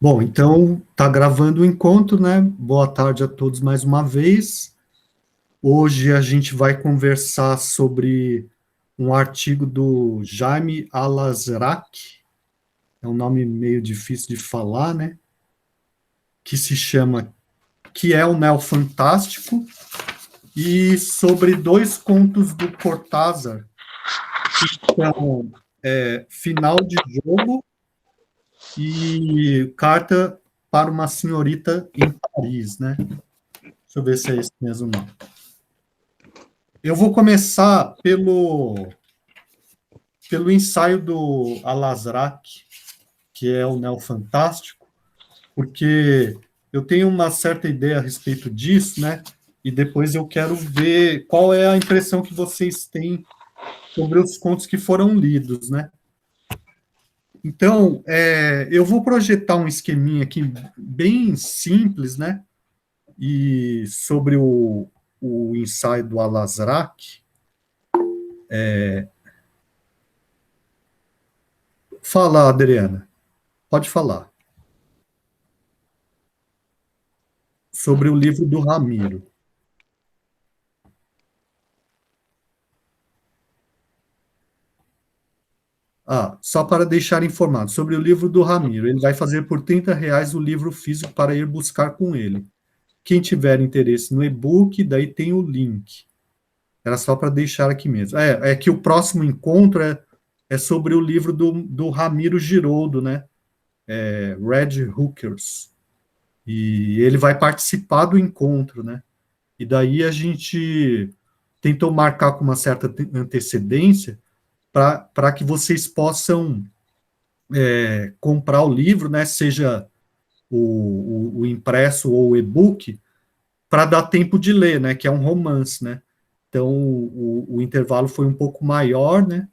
Bom, então tá gravando o encontro, né? Boa tarde a todos mais uma vez. Hoje a gente vai conversar sobre um artigo do Jaime Al-Azraq, é um nome meio difícil de falar, né? Que se chama Que é o Neofantástico, e sobre dois contos do Cortázar, que são Final de Jogo e Carta para uma Senhorita em Paris, né? Deixa eu ver se é esse mesmo nome. Eu vou começar pelo ensaio do Al-Azraq, que é o Neofantástico, porque eu tenho uma certa ideia a respeito disso, né? E depois eu quero ver qual é a impressão que vocês têm sobre os contos que foram lidos, né? Então, eu vou projetar um esqueminha aqui bem simples, né? E sobre o ensaio do Al-Azraq. Fala, Adriana. Pode falar. Sobre o livro do Ramiro. Ah, só para deixar informado, sobre o livro do Ramiro. Ele vai fazer por R$ 30 o livro físico para ir buscar com ele. Quem tiver interesse no e-book, daí tem o link. Era só para deixar aqui mesmo. É que o próximo encontro é sobre o livro do Ramiro Giroldo, né? Red Hookers. E ele vai participar do encontro, né? E daí a gente tentou marcar com uma certa antecedência para que vocês possam comprar o livro, né, seja o impresso ou o e-book, para dar tempo de ler, né, que é um romance, né. Então, o intervalo foi um pouco maior, né,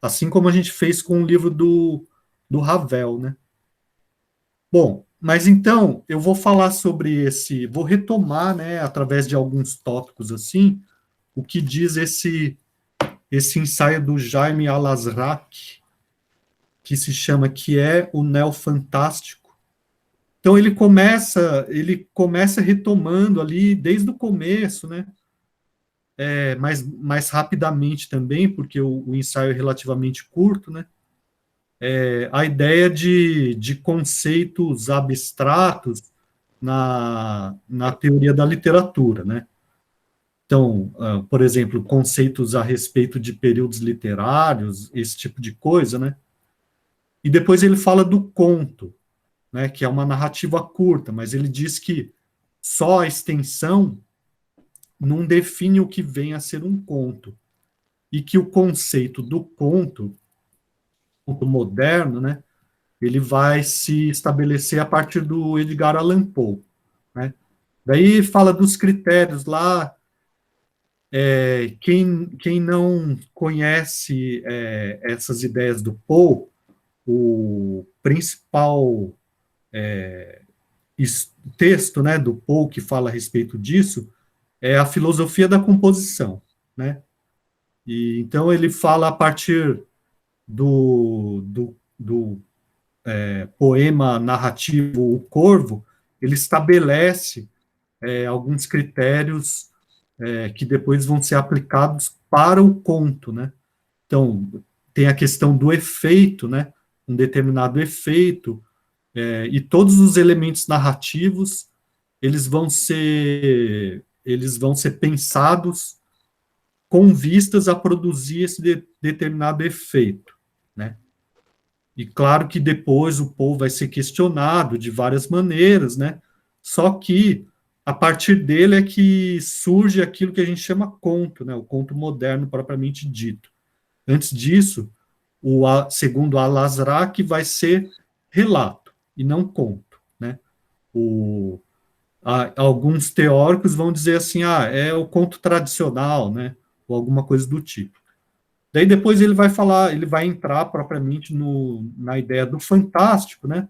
assim como a gente fez com o livro do Ravel, né. Bom, mas então, eu vou falar sobre vou retomar, né, através de alguns tópicos, assim, o que diz esse ensaio do Jaime Al-Azraq, que se chama Que é o Neofantástico. Então ele começa retomando ali desde o começo, né? Mas mais rapidamente também, porque o ensaio é relativamente curto, né? A ideia de conceitos abstratos na teoria da literatura, né? Então, por exemplo, conceitos a respeito de períodos literários, esse tipo de coisa, né? E depois ele fala do conto, né, que é uma narrativa curta, mas ele diz que só a extensão não define o que vem a ser um conto, e que o conceito do conto moderno, né, ele vai se estabelecer a partir do Edgar Allan Poe, né? Daí fala dos critérios lá. Quem não conhece essas ideias do Poe, o principal texto, né, do Poe que fala a respeito disso é a filosofia da composição, né? E então ele fala a partir do poema narrativo O Corvo, ele estabelece alguns critérios que depois vão ser aplicados para o conto, né? Então tem a questão do efeito, né? Um determinado efeito, e todos os elementos narrativos eles vão ser pensados com vistas a produzir esse determinado efeito, né? E claro que depois o povo vai ser questionado de várias maneiras, né? Só que a partir dele é que surge aquilo que a gente chama conto, né? O conto moderno propriamente dito. Antes disso, segundo Al-Azraq, vai ser relato e não conto, né? O, Alguns teóricos vão dizer assim, é o conto tradicional, né? Ou alguma coisa do tipo. Daí depois ele vai falar, ele vai entrar propriamente na ideia do fantástico, né?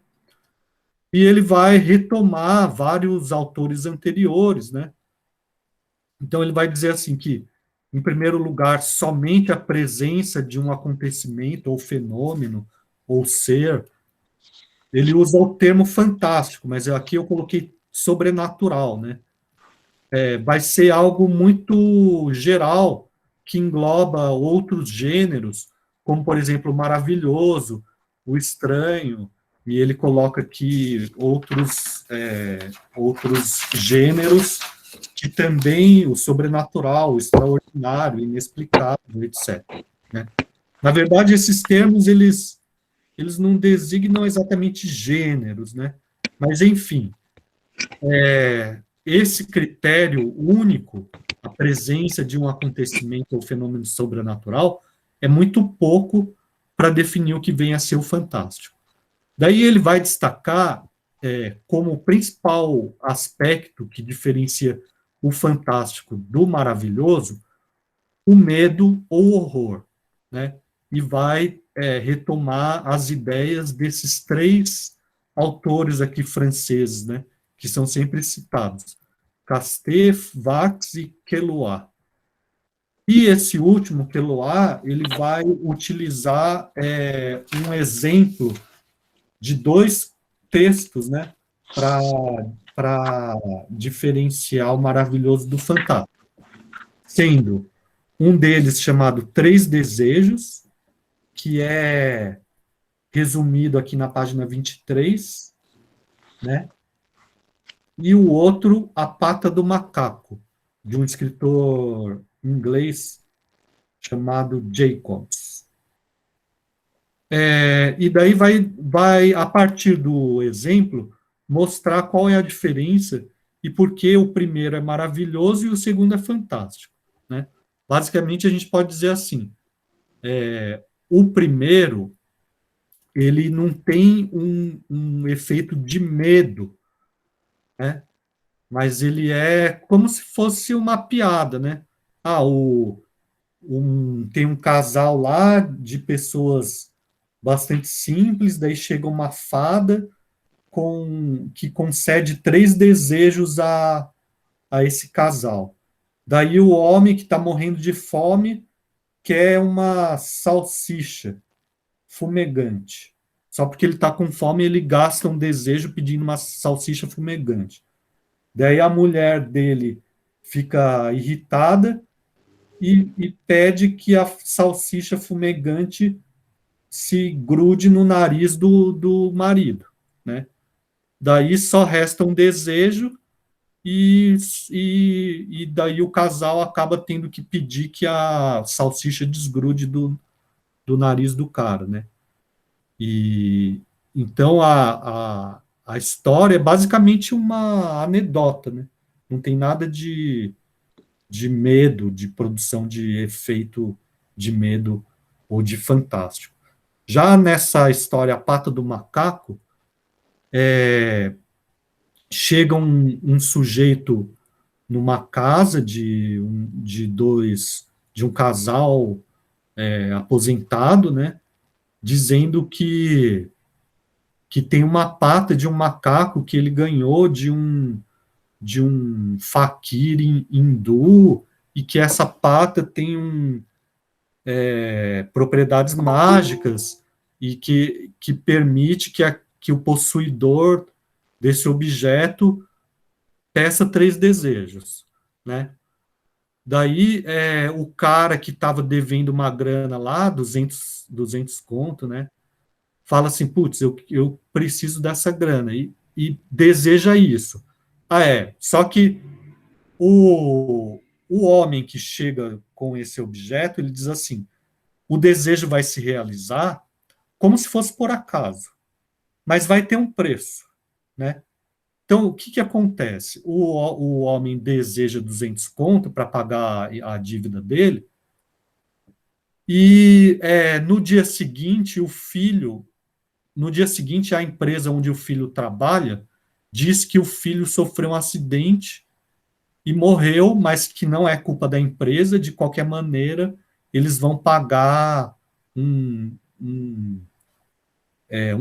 E ele vai retomar vários autores anteriores, né? Então ele vai dizer assim que, em primeiro lugar, somente a presença de um acontecimento ou fenômeno ou ser ele usa o termo fantástico, mas aqui eu coloquei sobrenatural, né? Vai ser algo muito geral, que engloba outros gêneros, como, por exemplo, o maravilhoso, o estranho, e ele coloca aqui outros gêneros que também o sobrenatural, o extraordinário, inexplicável, etc. Né? Na verdade, esses termos, eles não designam exatamente gêneros, né? Mas, enfim, esse critério único, a presença de um acontecimento ou fenômeno sobrenatural, é muito pouco para definir o que vem a ser o fantástico. Daí ele vai destacar como principal aspecto que diferencia o fantástico do maravilhoso o medo ou horror, né? E vai retomar as ideias desses três autores aqui franceses, né? Que são sempre citados, Castet, Vax e Queloz. E esse último, Queloz, ele vai utilizar um exemplo de dois textos, né? Para diferenciar o maravilhoso do fantástico, sendo um deles chamado Três Desejos, que é resumido aqui na página 23, né? E o outro, A Pata do Macaco, de um escritor inglês chamado Jacobs. E daí vai, a partir do exemplo, mostrar qual é a diferença e por que o primeiro é maravilhoso e o segundo é fantástico, né? Basicamente, a gente pode dizer assim, o primeiro, ele não tem um efeito de medo, né? Mas ele é como se fosse uma piada, né? Ah, tem um casal lá de pessoas bastante simples, daí chega uma fada que concede três desejos a esse casal. Daí o homem que está morrendo de fome quer uma salsicha fumegante. Só porque ele está com fome, ele gasta um desejo pedindo uma salsicha fumegante. Daí a mulher dele fica irritada e pede que a salsicha fumegante se grude no nariz do marido, né? Daí só resta um desejo e daí o casal acaba tendo que pedir que a salsicha desgrude do nariz do cara, né? E então a história é basicamente uma anedota, né? Não tem nada de medo, de produção de efeito de medo ou de fantástico. Já nessa história, A Pata do Macaco, chega um sujeito numa casa de um casal aposentado, né? Dizendo que tem uma pata de um macaco que ele ganhou de um faquir hindu e que essa pata tem propriedades mágicas e que permite que o possuidor desse objeto peça três desejos, né? Daí, o cara que estava devendo uma grana lá, 200 conto, né? Fala assim, putz, eu preciso dessa grana, e deseja isso. Só que o homem que chega com esse objeto, ele diz assim, o desejo vai se realizar como se fosse por acaso, mas vai ter um preço, né? Então, o que acontece? O homem deseja 200 conto para pagar a dívida dele, e no dia seguinte, no dia seguinte, a empresa onde o filho trabalha diz que o filho sofreu um acidente e morreu, mas que não é culpa da empresa, de qualquer maneira, eles vão pagar um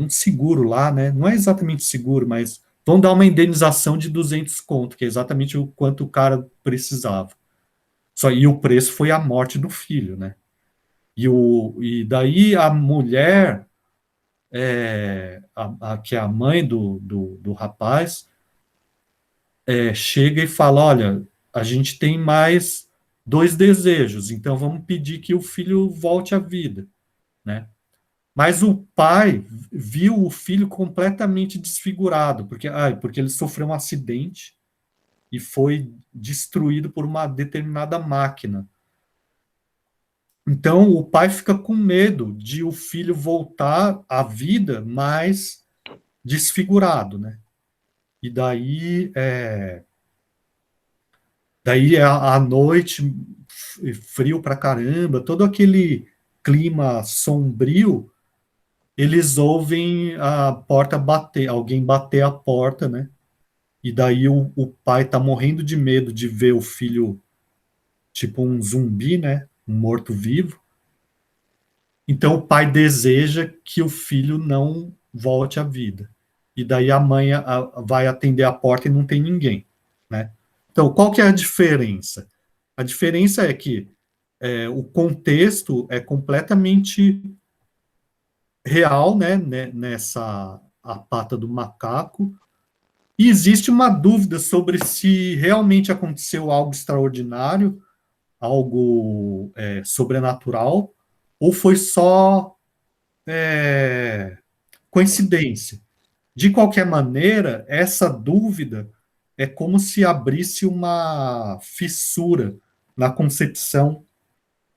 seguro lá, né? Não é exatamente seguro, mas vão dar uma indenização de 200 conto, que é exatamente o quanto o cara precisava. E o preço foi a morte do filho, né? E daí a mulher que é a mãe do rapaz, chega e fala: olha, a gente tem mais 2 desejos, então vamos pedir que o filho volte à vida, né? Mas o pai viu o filho completamente desfigurado, porque ele sofreu um acidente e foi destruído por uma determinada máquina. Então o pai fica com medo de o filho voltar à vida, mas desfigurado, né? E daí a noite, frio pra caramba, todo aquele clima sombrio, eles ouvem a porta bater, alguém bater a porta, né? E daí o pai tá morrendo de medo de ver o filho tipo um zumbi, né? Um morto-vivo. Então o pai deseja que o filho não volte à vida. E daí a mãe vai atender a porta e não tem ninguém, né? Então, qual que é a diferença? A diferença é que o contexto é completamente real, né, nessa a pata do macaco, e existe uma dúvida sobre se realmente aconteceu algo extraordinário, algo sobrenatural, ou foi só coincidência. De qualquer maneira, essa dúvida é como se abrisse uma fissura na concepção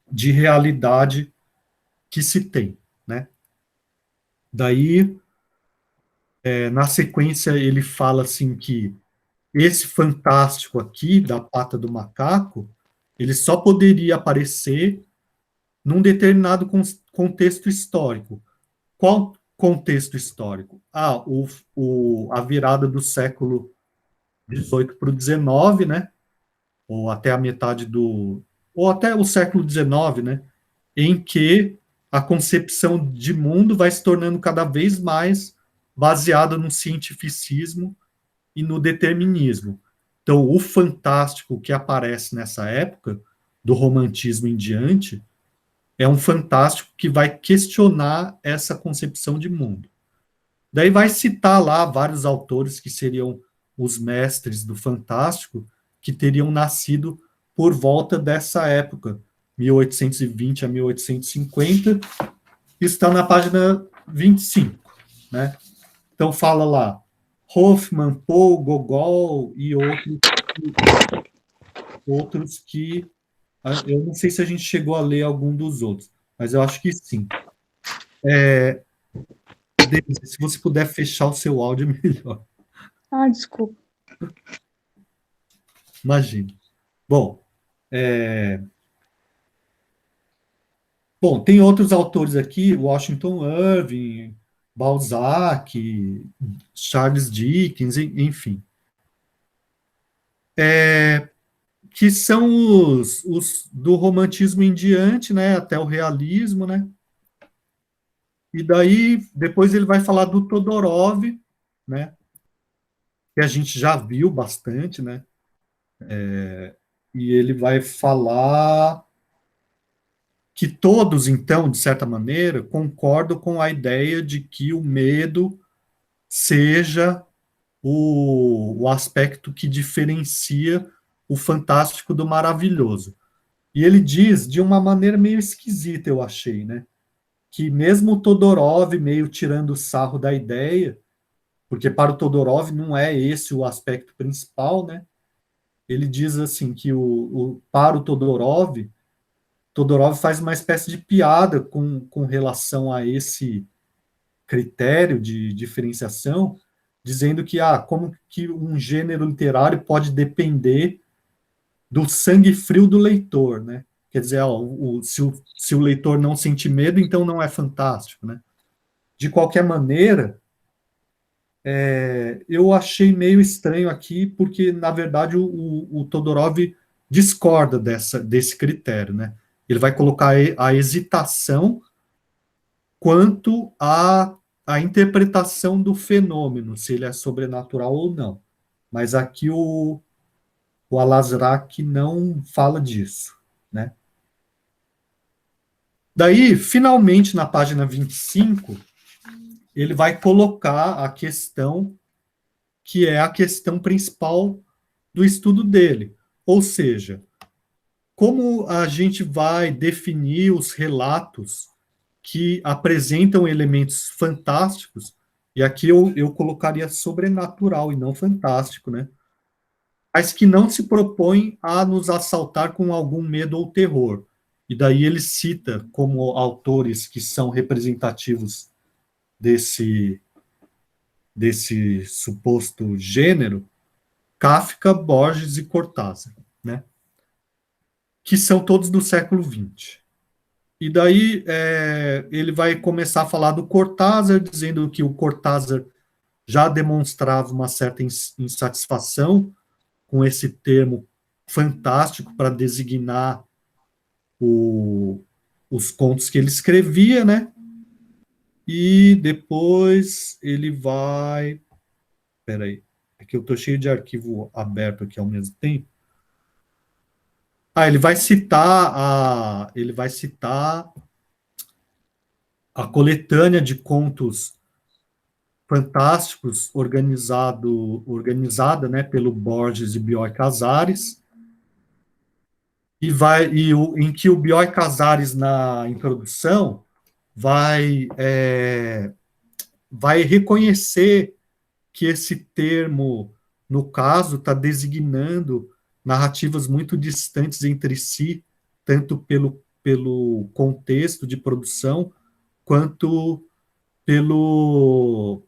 de realidade que se tem, né? Daí, na sequência, ele fala assim que esse fantástico aqui da pata do macaco, ele só poderia aparecer num determinado contexto histórico. Qual contexto histórico? A virada do século XVIII para o XIX, né? Ou até a metade ou até o século XIX, né? Em que a concepção de mundo vai se tornando cada vez mais baseada no cientificismo e no determinismo. Então, o fantástico que aparece nessa época, do romantismo em diante, é um fantástico que vai questionar essa concepção de mundo. Daí vai citar lá vários autores que seriam os mestres do fantástico, que teriam nascido por volta dessa época, 1820 a 1850, está na página 25, né? Então fala lá, Hoffman, Poe, Gogol e outros que eu não sei se a gente chegou a ler algum dos outros, mas eu acho que sim. Denise, se você puder fechar o seu áudio, é melhor. Ah, desculpa. Imagina. Bom, tem outros autores aqui, Washington Irving, Balzac, Charles Dickens, enfim, que são os do romantismo em diante, né, até o realismo, né? E daí depois ele vai falar do Todorov, né, que a gente já viu bastante, né? E ele vai falar que todos, então, de certa maneira, concordam com a ideia de que o medo seja o aspecto que diferencia o fantástico do maravilhoso. E ele diz de uma maneira meio esquisita, eu achei, né? Que mesmo o Todorov meio tirando o sarro da ideia, porque para o Todorov não é esse o aspecto principal, né? Ele diz assim que para o Todorov faz uma espécie de piada com relação a esse critério de diferenciação, dizendo que como que um gênero literário pode depender do sangue frio do leitor, né? Quer dizer, se o leitor não sente medo, então não é fantástico, né? De qualquer maneira, eu achei meio estranho aqui, porque, na verdade, o Todorov discorda desse critério, né? Ele vai colocar a hesitação quanto à interpretação do fenômeno, se ele é sobrenatural ou não. Mas aqui o Alazrak não fala disso, né? Daí, finalmente, na página 25, ele vai colocar a questão que é a questão principal do estudo dele. Ou seja, como a gente vai definir os relatos que apresentam elementos fantásticos, e aqui eu colocaria sobrenatural e não fantástico, né? Mas que não se propõem a nos assaltar com algum medo ou terror. E daí ele cita como autores que são representativos desse, desse suposto gênero, Kafka, Borges e Cortázar, né? Que são todos do século XX. E daí ele vai começar a falar do Cortázar, dizendo que o Cortázar já demonstrava uma certa insatisfação com esse termo fantástico para designar os contos que ele escrevia, né? E depois ele vai. Peraí, é que eu estou cheio de arquivo aberto aqui ao mesmo tempo. Ele vai citar a coletânea de contos fantásticos organizada, né, pelo Borges e Bioy Casares, em que o Bioy Casares na introdução vai reconhecer que esse termo, no caso, está designando narrativas muito distantes entre si, tanto pelo contexto de produção, quanto pelo,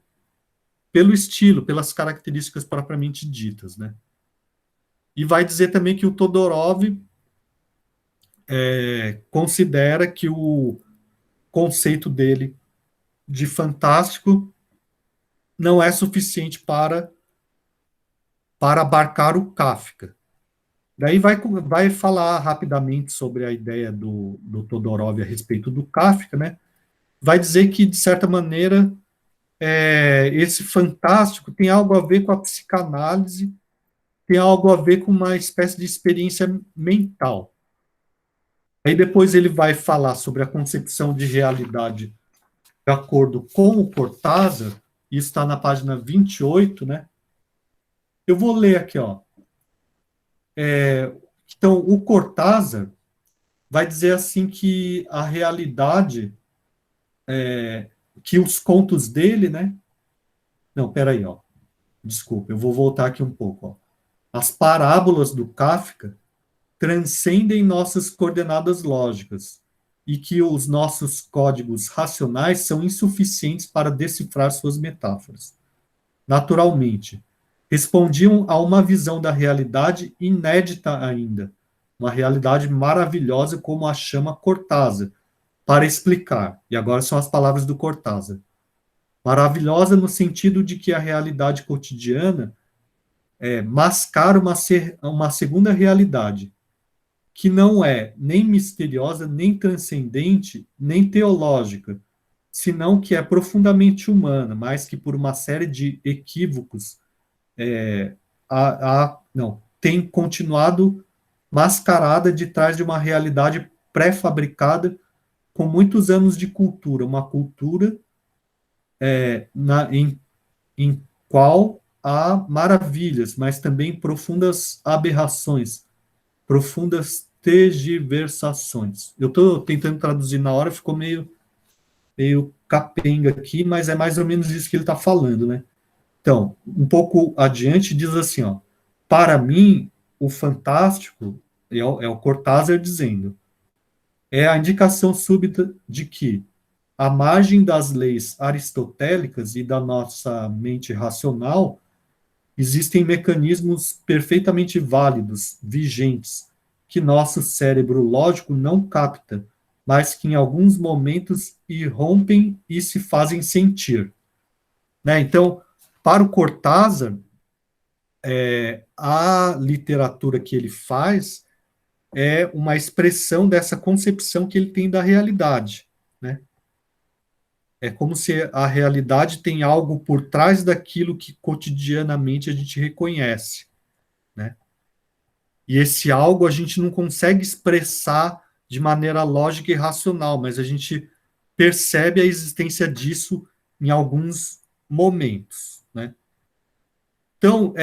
pelo estilo, pelas características propriamente ditas, né? E vai dizer também que o Todorov considera que o conceito dele de fantástico não é suficiente para abarcar o Kafka. Daí vai falar rapidamente sobre a ideia do Todorov a respeito do Kafka, né? Vai dizer que, de certa maneira, esse fantástico tem algo a ver com a psicanálise, tem algo a ver com uma espécie de experiência mental. Aí depois ele vai falar sobre a concepção de realidade de acordo com o Cortázar, isso está na página 28, né? Eu vou ler aqui, ó. Então, o Cortázar vai dizer assim que a realidade, que os contos dele, né? Não, peraí, ó. Desculpa, eu vou voltar aqui um pouco, ó. As parábolas do Kafka transcendem nossas coordenadas lógicas e que os nossos códigos racionais são insuficientes para decifrar suas metáforas. Naturalmente, respondiam a uma visão da realidade inédita ainda, uma realidade maravilhosa como a chama Cortázar, para explicar, e agora são as palavras do Cortázar, maravilhosa no sentido de que a realidade cotidiana mascara uma segunda realidade, que não é nem misteriosa, nem transcendente, nem teológica, senão que é profundamente humana, mas que por uma série de equívocos não, tem continuado mascarada de trás de uma realidade pré-fabricada com muitos anos de cultura, uma cultura em qual há maravilhas, mas também profundas aberrações, profundas tergiversações. Eu estou tentando traduzir na hora, ficou meio capenga aqui, mas é mais ou menos isso que ele está falando, né? Então, um pouco adiante, diz assim, ó, para mim, o fantástico é o Cortázar dizendo, é a indicação súbita de que, à margem das leis aristotélicas e da nossa mente racional, existem mecanismos perfeitamente válidos, vigentes, que nosso cérebro lógico não capta, mas que em alguns momentos irrompem e se fazem sentir. Né? Então, para o Cortázar, a literatura que ele faz é uma expressão dessa concepção que ele tem da realidade, né? É como se a realidade tem algo por trás daquilo que cotidianamente a gente reconhece, né? E esse algo a gente não consegue expressar de maneira lógica e racional, mas a gente percebe a existência disso em alguns momentos, né? Então,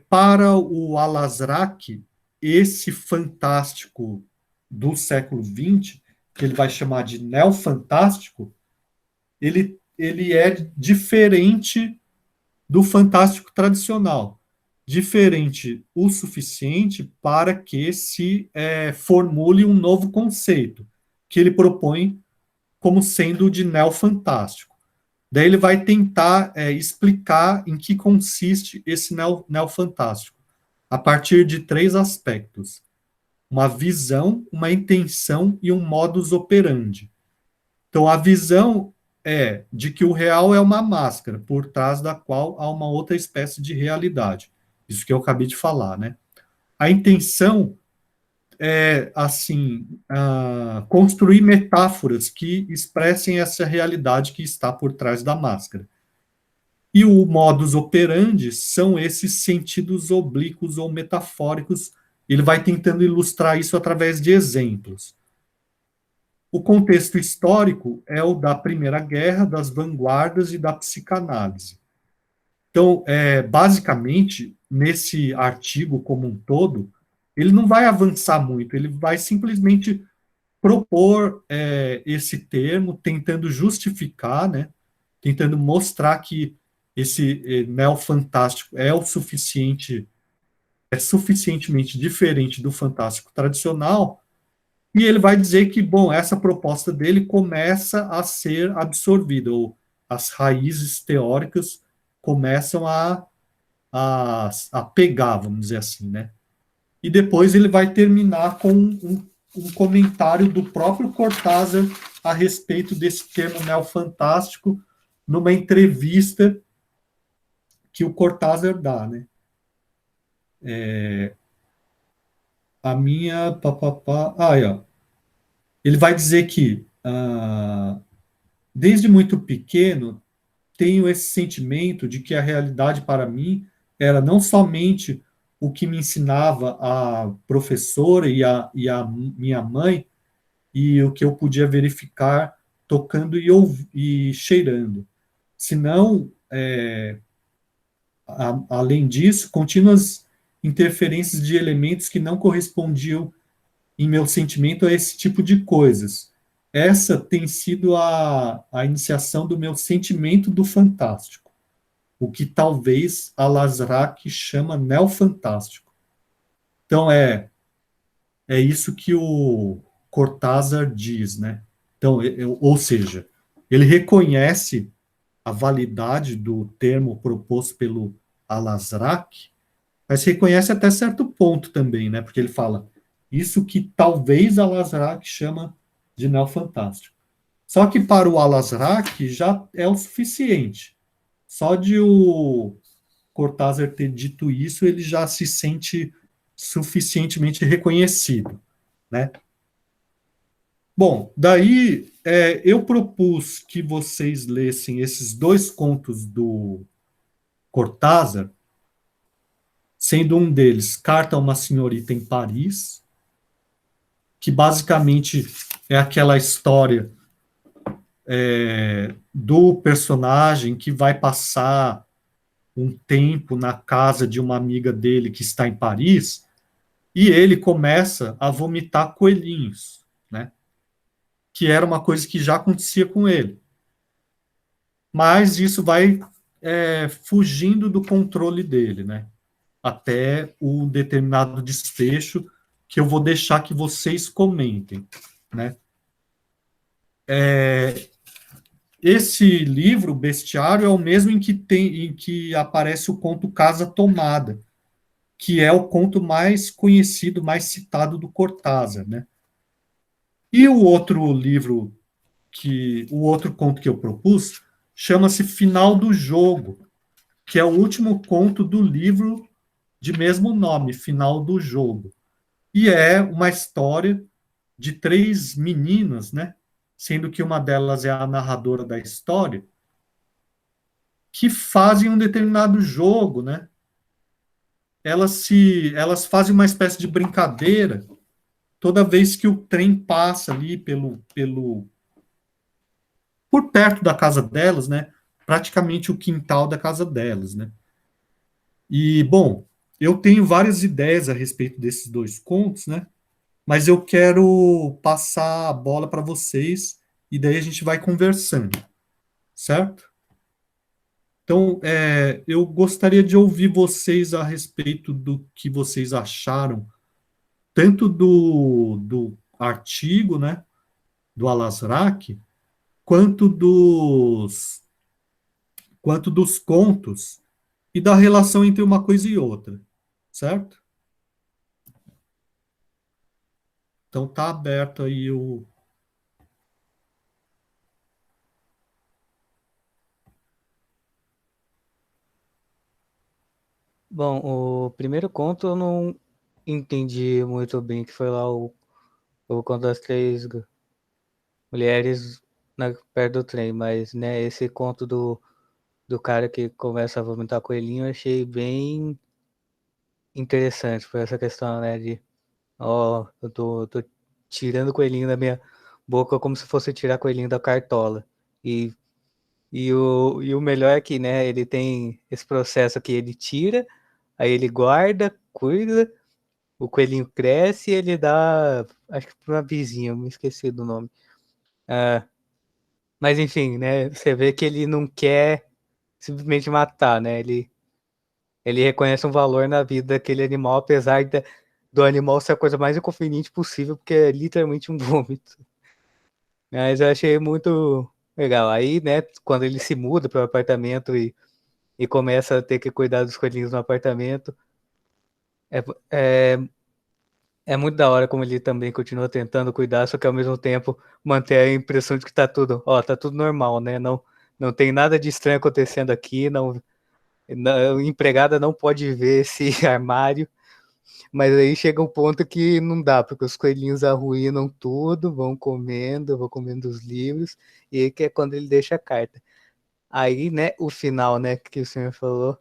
para o Al-Azraq, esse fantástico do século XX, que ele vai chamar de neofantástico, ele é diferente do fantástico tradicional. Diferente o suficiente para que se formule um novo conceito, que ele propõe como sendo de neofantástico. Daí ele vai tentar explicar em que consiste esse neofantástico, a partir de 3 aspectos: uma visão, uma intenção e um modus operandi. Então, a visão é de que o real é uma máscara, por trás da qual há uma outra espécie de realidade. Isso que eu acabei de falar, né? A intenção é, assim, construir metáforas que expressem essa realidade que está por trás da máscara. E o modus operandi são esses sentidos oblíquos ou metafóricos. Ele vai tentando ilustrar isso através de exemplos. O contexto histórico é o da Primeira Guerra, das vanguardas e da psicanálise. Então, basicamente, nesse artigo como um todo, ele não vai avançar muito, ele vai simplesmente propor esse termo, tentando justificar, né, tentando mostrar que esse neofantástico é suficientemente diferente do fantástico tradicional, e ele vai dizer que, bom, essa proposta dele começa a ser absorvida, ou as raízes teóricas começam a pegar, vamos dizer assim, né? E depois ele vai terminar com um comentário do próprio Cortázar a respeito desse termo neofantástico numa entrevista que o Cortázar dá, né? A minha... aí, ó. Ele vai dizer que, desde muito pequeno, tenho esse sentimento de que a realidade para mim era não somente o que me ensinava a professora e a minha mãe, e o que eu podia verificar tocando e cheirando. Senão, além disso, contínuas interferências de elementos que não correspondiam em meu sentimento a esse tipo de coisas. Essa tem sido a iniciação do meu sentimento do fantástico, o que talvez Al-Azraq chama neofantástico. Então, é isso que o Cortázar diz, né? Então, ou seja, ele reconhece a validade do termo proposto pelo Al-Azraq, mas reconhece até certo ponto também, né? Porque ele fala isso que talvez Al-Azraq chama de neofantástico. Só que para o Al-Azraq já é o suficiente. Só de o Cortázar ter dito isso, ele já se sente suficientemente reconhecido, né? Bom, daí eu propus que vocês lessem esses 2 contos do Cortázar, sendo um deles Carta a uma Senhorita em Paris, que basicamente é aquela história do personagem que vai passar um tempo na casa de uma amiga dele que está em Paris, e ele começa a vomitar coelhinhos, né? Que era uma coisa que já acontecia com ele. Mas isso vai fugindo do controle dele, né? Até um determinado desfecho que eu vou deixar que vocês comentem, né? Esse livro, Bestiário, é o mesmo em que aparece o conto Casa Tomada, que é o conto mais conhecido, mais citado do Cortázar, né? E o outro livro, o outro conto que eu propus, chama-se Final do Jogo, que é o último conto do livro de mesmo nome, Final do Jogo. E é uma história de 3 meninas, né? Sendo que uma delas é a narradora da história, que fazem um determinado jogo, né? Elas fazem uma espécie de brincadeira toda vez que o trem passa ali por perto da casa delas, né? praticamente o quintal da casa delas, né? E, bom, eu tenho várias ideias a respeito desses dois contos, né? Mas eu quero passar a bola para vocês e daí a gente vai conversando, certo? Então, eu gostaria de ouvir vocês a respeito do que vocês acharam, tanto do artigo, né, do Alasraq, quanto dos contos e da relação entre uma coisa e outra, certo? Então tá aberto aí o. Bom, o primeiro conto eu não entendi muito bem, que foi lá o conto das três mulheres perto do trem, mas, né, esse conto do cara que começa a vomitar coelhinho eu achei bem interessante, por essa questão, né, de, ó, eu tô tirando coelhinho da minha boca como se fosse tirar coelhinho da cartola. E, e o melhor é que, né, ele tem esse processo que ele tira, aí ele guarda, cuida, o coelhinho cresce e ele dá, acho que para uma vizinha, eu me esqueci do nome. Ah, mas enfim, né, você vê que ele não quer simplesmente matar, né, ele reconhece um valor na vida daquele animal, apesar do animal ser a coisa mais inconveniente possível, porque é literalmente um vômito. Mas eu achei muito legal. Aí, né, quando ele se muda para o apartamento e começa a ter que cuidar dos coelhinhos no apartamento, é, é, é muito da hora como ele também continua tentando cuidar, só que ao mesmo tempo manter a impressão de que tá tudo normal, né? Não tem nada de estranho acontecendo aqui, a empregada não pode ver esse armário, mas aí chega um ponto que não dá, porque os coelhinhos arruinam tudo, vão comendo os livros, e aí que é quando ele deixa a carta. Aí, né, o final, né, que o senhor falou,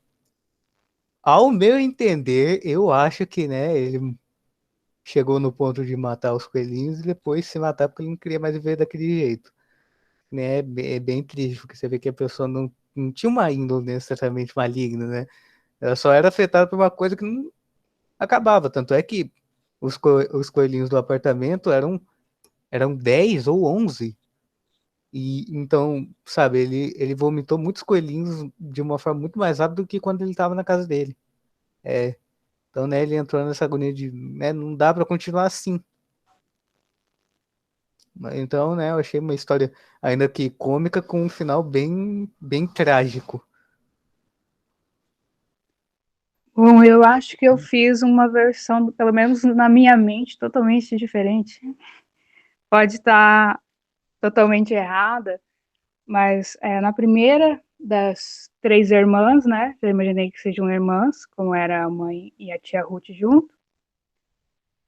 ao meu entender, eu acho que, né, ele chegou no ponto de matar os coelhinhos e depois se matar porque ele não queria mais viver daquele jeito, né, é bem triste, porque você vê que a pessoa não tinha uma índole necessariamente maligna, né, ela só era afetada por uma coisa que não acabava, tanto é que os coelhinhos do apartamento eram 10 ou 11. E então, sabe, ele vomitou muitos coelhinhos de uma forma muito mais rápida do que quando ele estava na casa dele. Então, né, ele entrou nessa agonia de, né, não dá para continuar assim. Então, né, eu achei uma história ainda que cômica com um final bem trágico. Bom, eu acho que eu fiz uma versão, pelo menos na minha mente, totalmente diferente. Pode estar totalmente errada, mas na primeira das três irmãs, né? Eu imaginei que sejam irmãs, como era a mãe e a tia Ruth junto.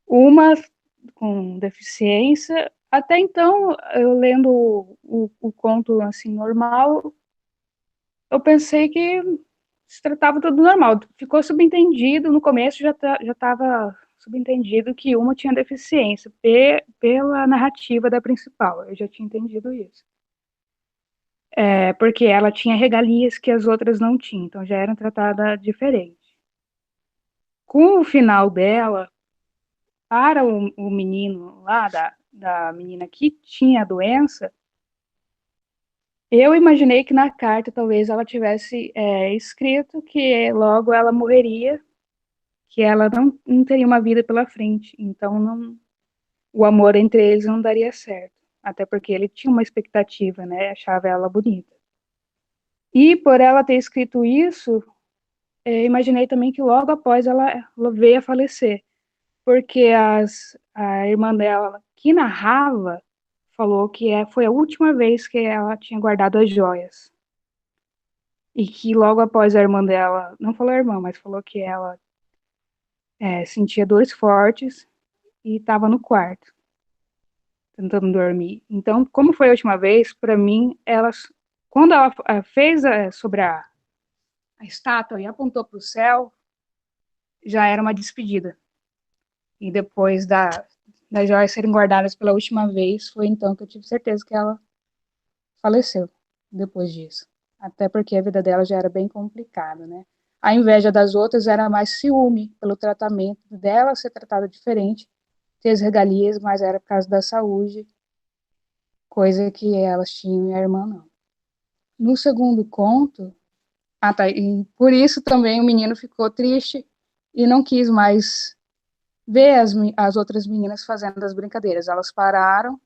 Uma com deficiência. Até então, eu lendo o conto assim normal, eu pensei que se tratava tudo normal. Ficou subentendido, no começo já estava subentendido que uma tinha deficiência, pela narrativa da principal, eu já tinha entendido isso. Porque ela tinha regalias que as outras não tinham, então já eram tratadas diferente. Com o final dela, para o menino lá, da menina que tinha a doença, eu imaginei que na carta talvez ela tivesse escrito que logo ela morreria, que ela não teria uma vida pela frente, então o amor entre eles não daria certo, até porque ele tinha uma expectativa, né? Achava ela bonita. E por ela ter escrito isso, imaginei também que logo após ela veio a falecer, porque a irmã dela, que narrava, falou que foi a última vez que ela tinha guardado as joias. E que logo após a irmã dela, não falou a irmã, mas falou que ela sentia dores fortes e estava no quarto, tentando dormir. Então, como foi a última vez, para mim, quando ela fez sobre a estátua e apontou para o céu, já era uma despedida. E depois das joias serem guardadas pela última vez, foi então que eu tive certeza que ela faleceu depois disso. até porque a vida dela já era bem complicada, né? A inveja das outras era mais ciúme pelo tratamento dela ser tratada diferente, ter as regalias, mas era por causa da saúde, coisa que elas tinham e a irmã não. No segundo conto, e por isso também o menino ficou triste e não quis mais ver as outras meninas fazendo as brincadeiras. Elas pararam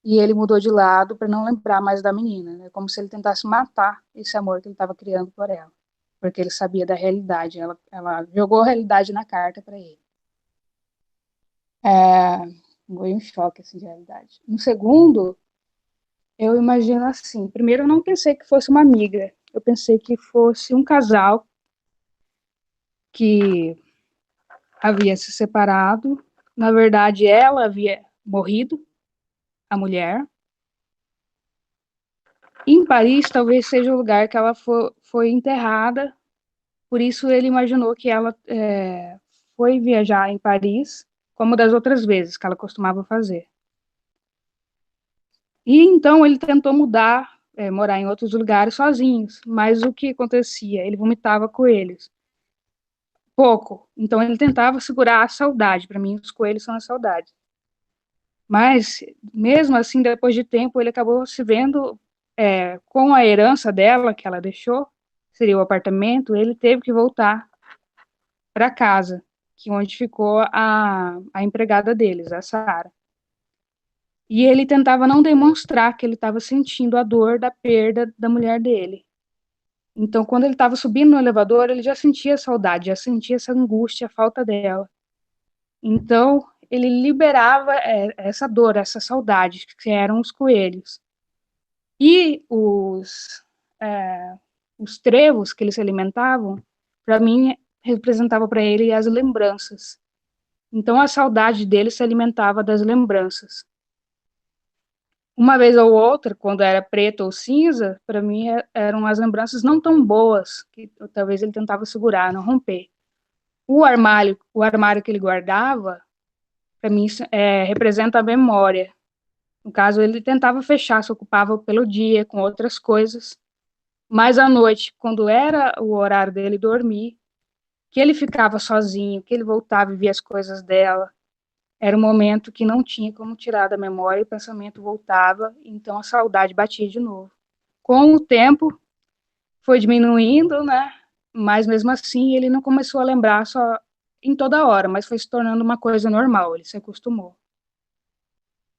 e ele mudou de lado para não lembrar mais da menina, né? Como se ele tentasse matar esse amor que ele estava criando por ela, porque ele sabia da realidade. Ela jogou a realidade na carta para ele. Foi um choque assim, de realidade. No segundo, eu imagino assim. Primeiro, eu não pensei que fosse uma amiga. Eu pensei que fosse um casal que havia se separado. Na verdade, ela havia morrido, a mulher. Em Paris, talvez seja o lugar que ela foi enterrada. Por isso, ele imaginou que ela foi viajar em Paris, como das outras vezes que ela costumava fazer. E então ele tentou mudar, morar em outros lugares sozinhos. Mas o que acontecia? Ele vomitava coelhos. Pouco. Então ele tentava segurar a saudade. Para mim, os coelhos são a saudade. Mas, mesmo assim, depois de tempo, ele acabou se vendo com a herança dela, que ela deixou, seria o apartamento, ele teve que voltar para casa, onde ficou a empregada deles, a Sara. E ele tentava não demonstrar que ele estava sentindo a dor da perda da mulher dele. Então, quando ele estava subindo no elevador, ele já sentia saudade, já sentia essa angústia, a falta dela. Então, ele liberava essa dor, essa saudade, que eram os coelhos. E os trevos que eles se alimentavam, para mim, representava para ele as lembranças. Então, a saudade dele se alimentava das lembranças. Uma vez ou outra, quando era preto ou cinza, para mim eram as lembranças não tão boas, que talvez ele tentava segurar, não romper. O armário que ele guardava, para mim, representa a memória. No caso, ele tentava fechar, se ocupava pelo dia com outras coisas, mas à noite, quando era o horário dele dormir, que ele ficava sozinho, que ele voltava e via as coisas dela, era um momento que não tinha como tirar da memória, o pensamento voltava, então a saudade batia de novo. Com o tempo, foi diminuindo, né? Mas mesmo assim, ele não começou a lembrar só em toda hora, mas foi se tornando uma coisa normal, ele se acostumou.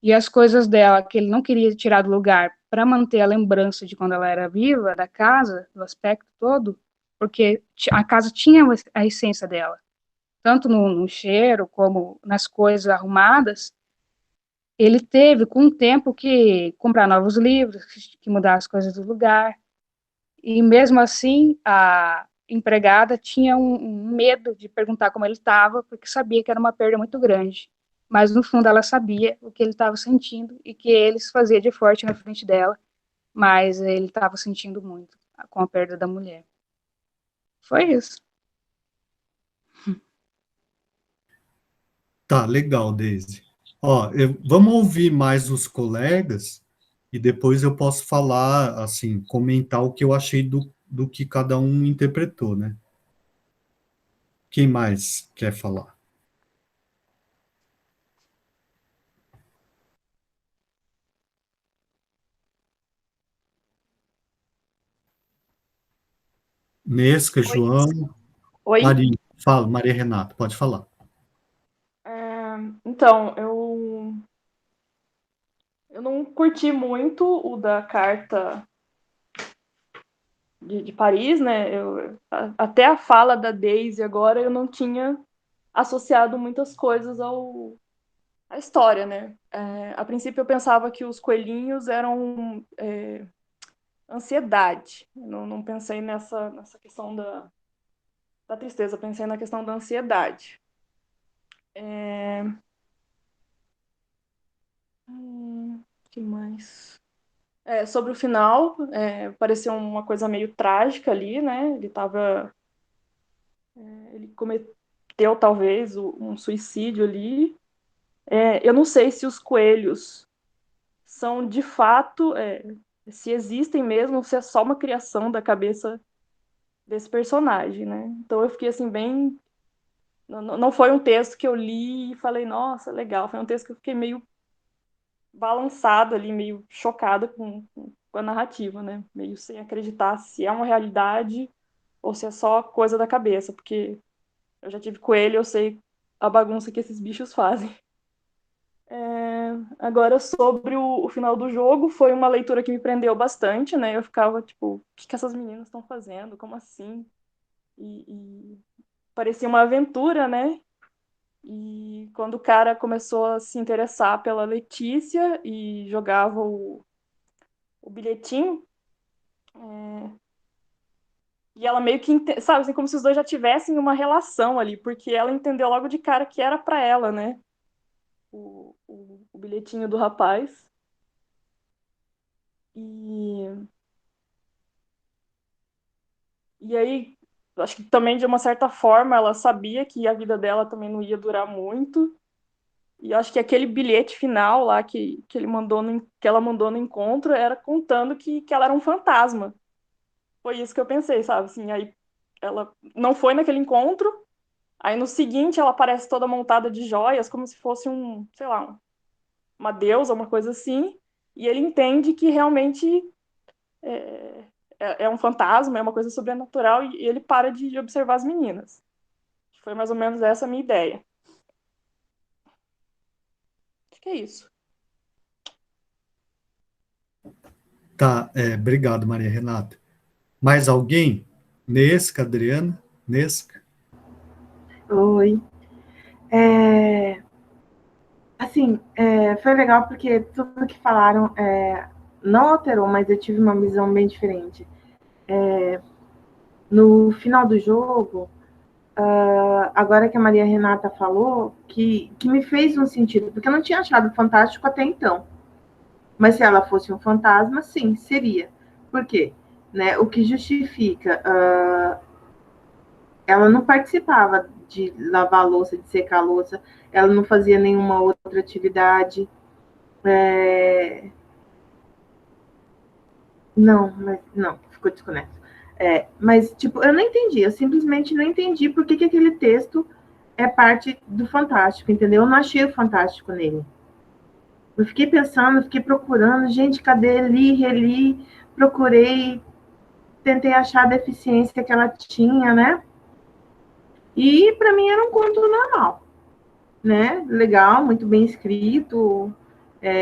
E as coisas dela, que ele não queria tirar do lugar para manter a lembrança de quando ela era viva, da casa, do aspecto todo, porque a casa tinha a essência dela, tanto no cheiro como nas coisas arrumadas. Ele teve, com o tempo, que comprar novos livros, que mudar as coisas do lugar. E mesmo assim, a empregada tinha um medo de perguntar como ele estava, porque sabia que era uma perda muito grande. Mas no fundo ela sabia o que ele estava sentindo e que ele se fazia de forte na frente dela, mas ele estava sentindo muito com a perda da mulher. Foi isso. Tá, legal, Daisy. Ó, vamos ouvir mais os colegas e depois eu posso falar, assim, comentar o que eu achei do que cada um interpretou, né? Quem mais quer falar? Nesca, Oi. João, Oi? Maria. Fala, Maria Renata, pode falar. Então, eu não curti muito o da carta de Paris, né? Até a fala da Daisy agora eu não tinha associado muitas coisas à história, né? A princípio eu pensava que os coelhinhos eram ansiedade. Não pensei nessa questão da tristeza, pensei na questão da ansiedade. Que mais? Sobre o final, pareceu uma coisa meio trágica ali, né? Ele cometeu talvez um suicídio ali. Eu não sei se os coelhos são de fato se existem mesmo, ou se é só uma criação da cabeça desse personagem, né? Então eu fiquei assim bem, não foi um texto que eu li e falei, nossa, legal, foi um texto que eu fiquei meio balançada ali, meio chocada com a narrativa, né? Meio sem acreditar se é uma realidade ou se é só coisa da cabeça, porque eu já tive coelho, eu sei a bagunça que esses bichos fazem. Agora, sobre o final do jogo, foi uma leitura que me prendeu bastante, né? Eu ficava tipo, o que essas meninas estão fazendo? Como assim? E parecia uma aventura, né? E quando o cara começou a se interessar pela Letícia e jogava o bilhetinho, e ela meio que, sabe, assim, como se os dois já tivessem uma relação ali, porque ela entendeu logo de cara que era pra ela, né? O bilhetinho do rapaz. E, e aí, acho que também, de uma certa forma, ela sabia que a vida dela também não ia durar muito. E acho que aquele bilhete final lá que ele mandou que ela mandou no encontro era contando que ela era um fantasma. Foi isso que eu pensei, sabe? Assim, aí ela não foi naquele encontro, aí no seguinte ela aparece toda montada de joias, como se fosse sei lá, uma deusa, uma coisa assim, e ele entende que realmente é, é um fantasma, é uma coisa sobrenatural, e ele para de observar as meninas. Foi mais ou menos essa a minha ideia. Acho que é isso. Tá, obrigado, Maria Renata. Mais alguém? Nesca, Adriana? Nesca? Oi. Assim, foi legal porque tudo que falaram não alterou, mas eu tive uma visão bem diferente. No final do jogo, agora que a Maria Renata falou, que me fez um sentido, porque eu não tinha achado fantástico até então. Mas se ela fosse um fantasma, sim, seria. Por quê? Né? O que justifica, ela não participava de lavar a louça, de secar a louça, ela não fazia nenhuma outra atividade. Não, ficou desconexo. Mas, tipo, eu não entendi, eu simplesmente não entendi por que aquele texto é parte do Fantástico, entendeu? Eu não achei o Fantástico nele. Eu fiquei pensando, fiquei procurando, gente, cadê? Li, reli, procurei, tentei achar a deficiência que ela tinha, né? E para mim era um conto normal, né? Legal, muito bem escrito,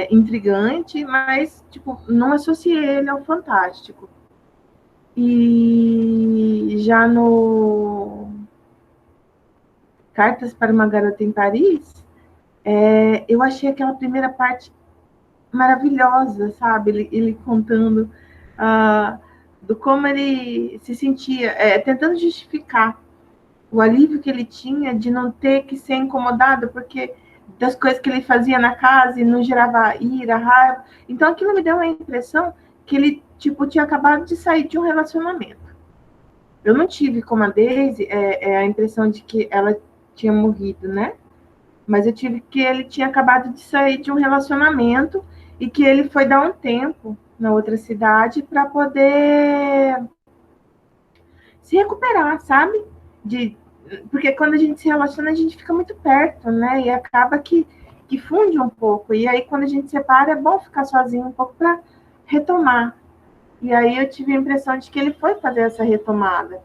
intrigante, mas, tipo, não associei ele ao Fantástico. E já no Cartas para uma Garota em Paris, eu achei aquela primeira parte maravilhosa, sabe? Ele contando do como ele se sentia, tentando justificar o alívio que ele tinha de não ter que ser incomodado, porque das coisas que ele fazia na casa e não gerava ira, raiva. Então aquilo me deu uma impressão que ele tipo tinha acabado de sair de um relacionamento. Eu não tive, como a Daisy, a impressão de que ela tinha morrido, né? Mas eu tive que ele tinha acabado de sair de um relacionamento e que ele foi dar um tempo na outra cidade para poder se recuperar, sabe? Porque quando a gente se relaciona, a gente fica muito perto, né? E acaba que funde um pouco. E aí, quando a gente separa, é bom ficar sozinho um pouco para retomar. E aí eu tive a impressão de que ele foi fazer essa retomada.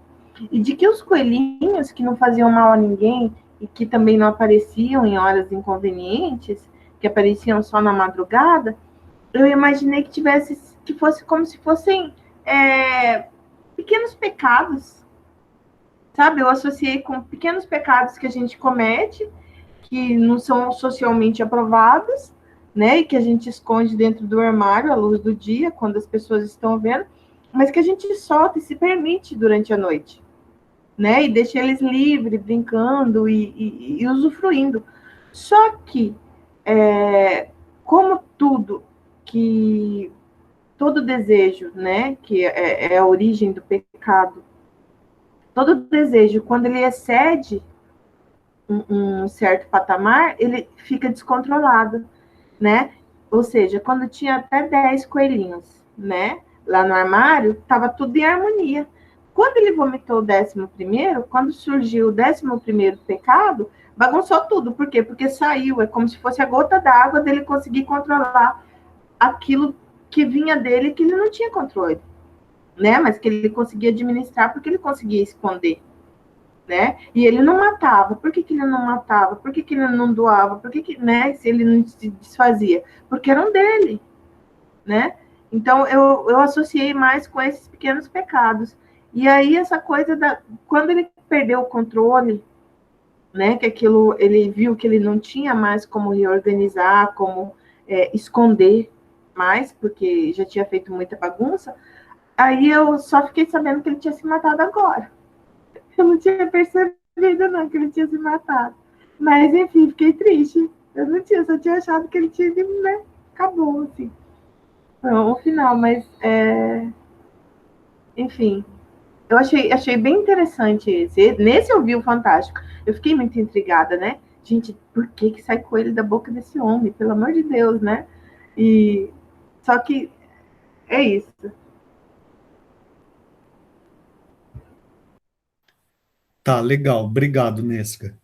E de que os coelhinhos, que não faziam mal a ninguém e que também não apareciam em horas inconvenientes, que apareciam só na madrugada, eu imaginei que fosse como se fossem pequenos pecados, sabe? Eu associei com pequenos pecados que a gente comete, que não são socialmente aprovados, né? E que a gente esconde dentro do armário à luz do dia, quando as pessoas estão vendo, mas que a gente solta e se permite durante a noite, né? E deixa eles livres, brincando e usufruindo. Só que, como tudo que todo desejo, né? Que é a origem do pecado. Todo desejo, quando ele excede um certo patamar, ele fica descontrolado, né? Ou seja, quando tinha até 10 coelhinhos, né, lá no armário, estava tudo em harmonia. Quando ele vomitou o 11º, quando surgiu o 11º pecado, bagunçou tudo. Por quê? Porque saiu, é como se fosse a gota d'água dele conseguir controlar aquilo que vinha dele que ele não tinha controle, né? Mas que ele conseguia administrar porque ele conseguia esconder, né? E ele não matava. Por que ele não matava? Por que ele não doava? Por que, né? Se ele não se desfazia? Porque eram dele, né? Então eu associei mais com esses pequenos pecados. E aí essa coisa quando ele perdeu o controle, né? Que aquilo ele viu que ele não tinha mais como reorganizar, como esconder mais, porque já tinha feito muita bagunça. Aí eu só fiquei sabendo que ele tinha se matado agora. Eu não tinha percebido, não, que ele tinha se matado. Mas, enfim, fiquei triste. Eu não tinha, só tinha achado que ele tinha, né? Acabou, assim. Não, o final, mas, enfim. Eu achei bem interessante esse. Nesse eu vi o Fantástico. Eu fiquei muito intrigada, né? Gente, por que sai coelho da boca desse homem? Pelo amor de Deus, né? E só que é isso. Tá, legal. Obrigado, Nesca.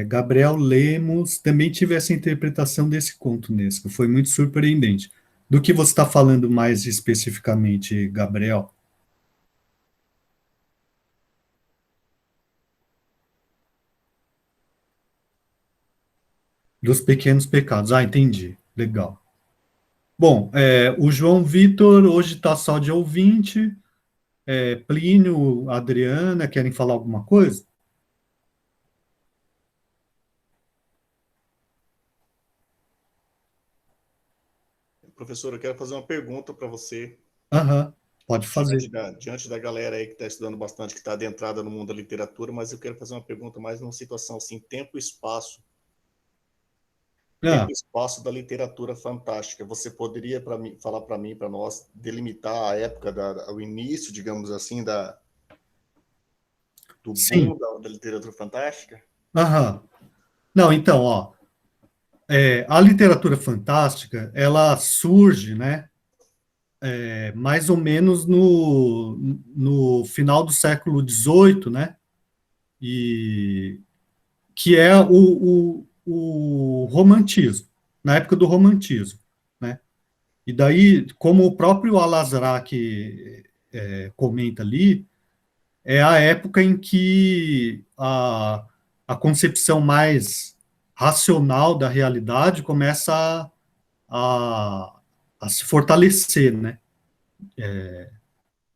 Gabriel Lemos, também tive essa interpretação desse conto, Nesca. Foi muito surpreendente. Do que você está falando mais especificamente, Gabriel? Dos pequenos pecados. Ah, entendi. Legal. Bom, o João Vitor hoje está só de ouvinte. Plínio, Adriana, querem falar alguma coisa? Professor, eu quero fazer uma pergunta para você. Aham, pode fazer. Diante da galera aí que está estudando bastante, que está adentrada no mundo da literatura, mas eu quero fazer uma pergunta mais numa situação assim, tempo e espaço. Tempo e espaço da literatura fantástica. Você poderia falar para mim, para nós, delimitar a época, o início, digamos assim, do Sim. boom da literatura fantástica? Aham. Não, então, ó, a literatura fantástica, ela surge, né, mais ou menos no final do século XVIII, né, e que é o romantismo, na época do romantismo, né, e daí, como o próprio Al-Azraq comenta ali, é a época em que a concepção mais racional da realidade começa a se fortalecer, né?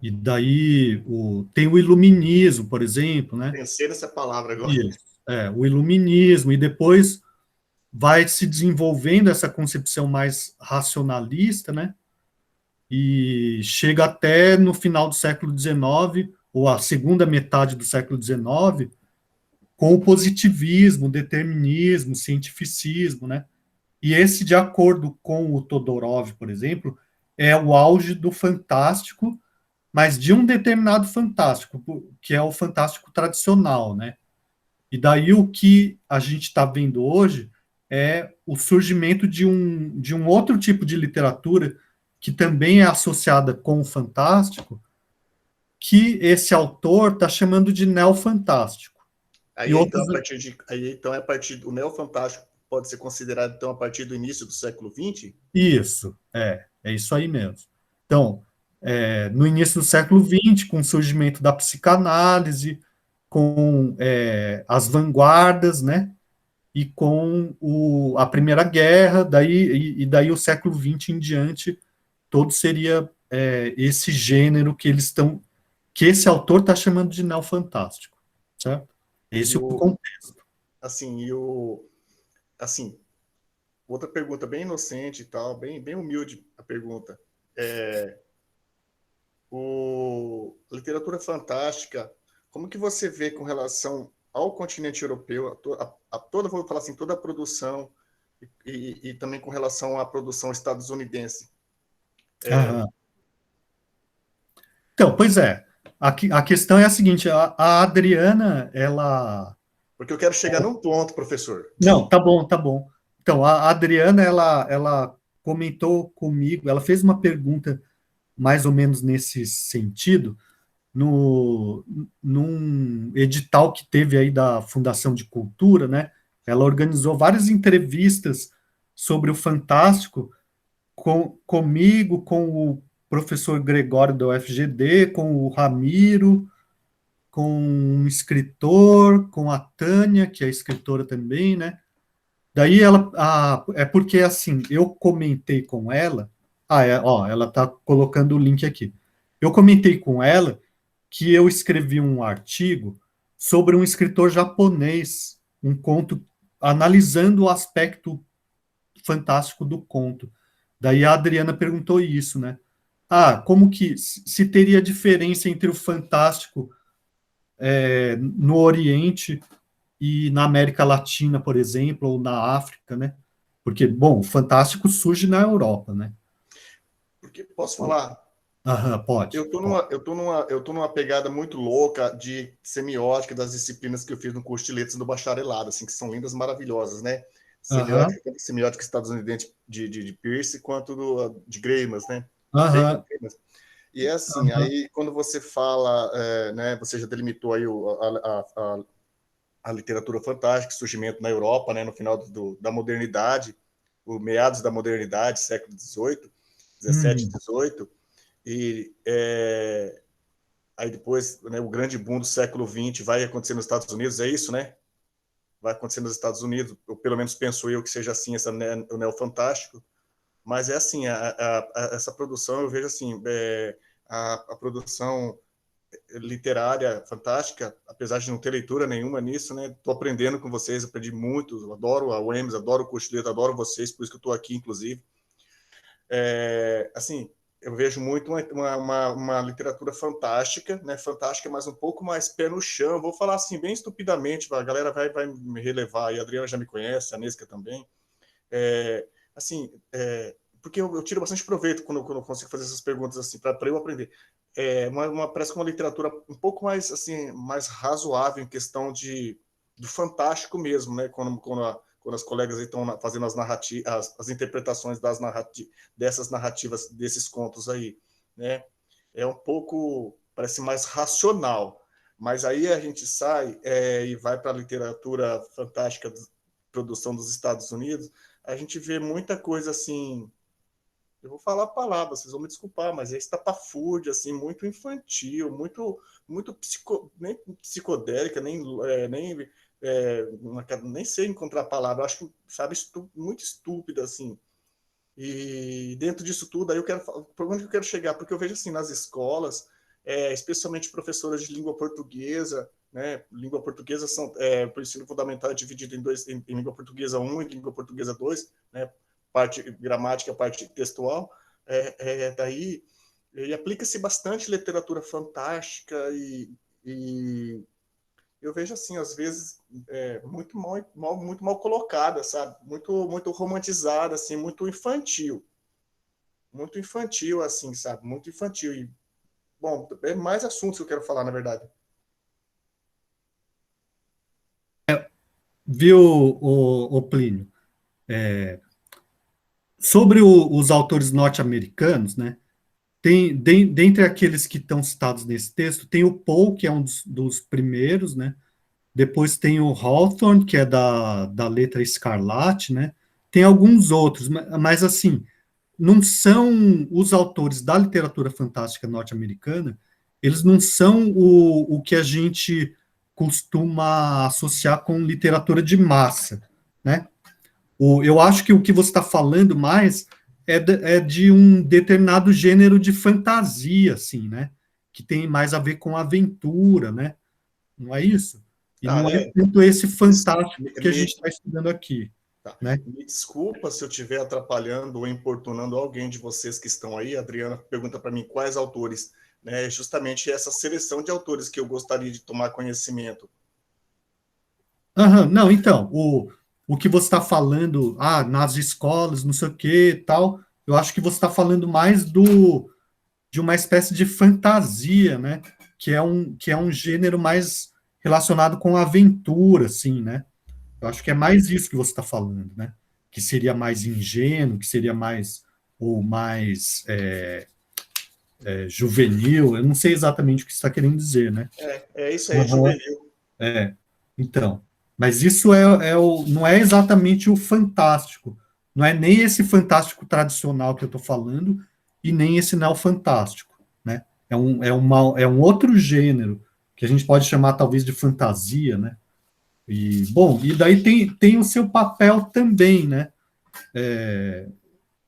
E daí tem o iluminismo, por exemplo, né? Pensei nessa palavra agora. Isso, o iluminismo, e depois vai se desenvolvendo essa concepção mais racionalista, né? E chega até no final do século XIX, ou a segunda metade do século XIX, com o positivismo, o determinismo, o cientificismo, né? E esse, de acordo com o Todorov, por exemplo, é o auge do fantástico, mas de um determinado fantástico, que é o fantástico tradicional, né? E daí o que a gente está vendo hoje é o surgimento de um outro tipo de literatura que também é associada com o fantástico, que esse autor está chamando de neofantástico. Aí, então, a partir do neofantástico pode ser considerado, então, a partir do início do século XX? Isso, é isso aí mesmo. Então, no início do século XX, com o surgimento da psicanálise, com as vanguardas, né, e com a Primeira Guerra, daí o século XX em diante, todo seria esse gênero que esse autor está chamando de neofantástico, certo? Esse é o contexto. Assim, outra pergunta bem inocente e tal, bem humilde a pergunta. A literatura fantástica, como que você vê com relação ao continente europeu, vou falar assim, toda a produção e também com relação à produção estadunidense? Então, pois é. A questão é a seguinte, a Adriana, ela... Porque eu quero chegar num ponto, professor. Não, tá bom. Então, a Adriana, ela comentou comigo, ela fez uma pergunta mais ou menos nesse sentido, num edital que teve aí da Fundação de Cultura, né? Ela organizou várias entrevistas sobre o Fantástico comigo, com o professor Gregório da UFGD, com o Ramiro, com um escritor, com a Tânia, que é escritora também, né? Daí é porque assim, eu comentei com ela, ela tá colocando o link aqui. Eu comentei com ela que eu escrevi um artigo sobre um escritor japonês, um conto analisando o aspecto fantástico do conto. Daí a Adriana perguntou isso, né? Como que se teria diferença entre o fantástico no Oriente e na América Latina, por exemplo, ou na África, né? Porque, bom, o fantástico surge na Europa, né? Porque, posso falar? Pode. Eu tô numa pegada muito louca de semiótica das disciplinas que eu fiz no curso de letras do bacharelado, assim, que são lindas, maravilhosas, né? Semiótica estadunidense de Peirce, quanto de Greimas, né? E é assim, aí quando você fala, né, você já delimitou aí a literatura fantástica, surgimento na Europa, né, no final da modernidade, o meados da modernidade, século XVIII, XVII, XVIII, e aí depois, né, o grande boom do século XX vai acontecer nos Estados Unidos, é isso, né? Vai acontecer nos Estados Unidos, ou pelo menos penso eu que seja assim, o neofantástico, mas é assim, essa produção, eu vejo assim, a produção literária fantástica, apesar de não ter leitura nenhuma nisso, né? Estou aprendendo com vocês, aprendi muito, adoro a UEMS, adoro o curso de letra, adoro vocês, por isso que eu estou aqui, inclusive. Assim, eu vejo muito uma literatura fantástica, né? Fantástica, mas um pouco mais pé no chão. Vou falar assim, bem estupidamente, a galera vai me relevar, e a Adriana já me conhece, a Nesca também. Assim, porque eu tiro bastante proveito quando eu consigo fazer essas perguntas assim, para eu aprender. Parece que uma literatura um pouco mais, assim, mais razoável em questão do fantástico mesmo, né? Quando as colegas estão fazendo as interpretações dessas narrativas, desses contos aí, né? É um pouco, parece mais racional, mas aí a gente sai e vai para a literatura fantástica, produção dos Estados Unidos, a gente vê muita coisa assim, eu vou falar a palavra, vocês vão me desculpar, mas é estapafúrdia, assim, muito infantil, muito nem psicodélica, nem sei encontrar a palavra, acho que, sabe, muito estúpida, assim. E dentro disso tudo, aí por onde eu quero chegar? Porque eu vejo, assim, nas escolas, especialmente professoras de língua portuguesa, né? Língua portuguesa para o ensino fundamental é dividido em língua portuguesa 1 e língua portuguesa 2, né? Parte gramática, parte textual, daí e aplica-se bastante literatura fantástica e eu vejo assim, às vezes, muito mal colocada, sabe? Muito romantizada, assim, muito infantil, assim, sabe? Muito infantil. E, bom, é mais assuntos que eu quero falar, na verdade. Viu, o Plínio? Sobre os autores norte-americanos, né? Dentre aqueles que estão citados nesse texto, tem o Poe, que é um dos primeiros, né? Depois tem o Hawthorne, que é da letra Escarlate, né? Tem alguns outros, mas assim, não são os autores da literatura fantástica norte-americana, eles não são o que a gente costuma associar com literatura de massa, né? Eu acho que o que você está falando mais é de um determinado gênero de fantasia, assim, né? Que tem mais a ver com aventura, né? Não é isso? E não é tanto esse fantástico que a gente está estudando aqui. Tá. Né? Me desculpa se eu estiver atrapalhando ou importunando alguém de vocês que estão aí. A Adriana pergunta para mim quais autores. Né? Justamente essa seleção de autores que eu gostaria de tomar conhecimento. Não, então, o que você está falando, nas escolas, não sei o que tal, eu acho que você está falando mais de uma espécie de fantasia, né? Que é um gênero mais relacionado com aventura, assim, né? Eu acho que é mais isso que você está falando, né? Que seria mais ingênuo, que seria mais, ou mais, juvenil, eu não sei exatamente o que você está querendo dizer, né? É isso aí, juvenil. Então, mas isso não é exatamente o fantástico, não é nem esse fantástico tradicional que eu estou falando, e nem esse neofantástico, né? É um outro gênero, que a gente pode chamar talvez de fantasia, né? E daí tem o seu papel também, né?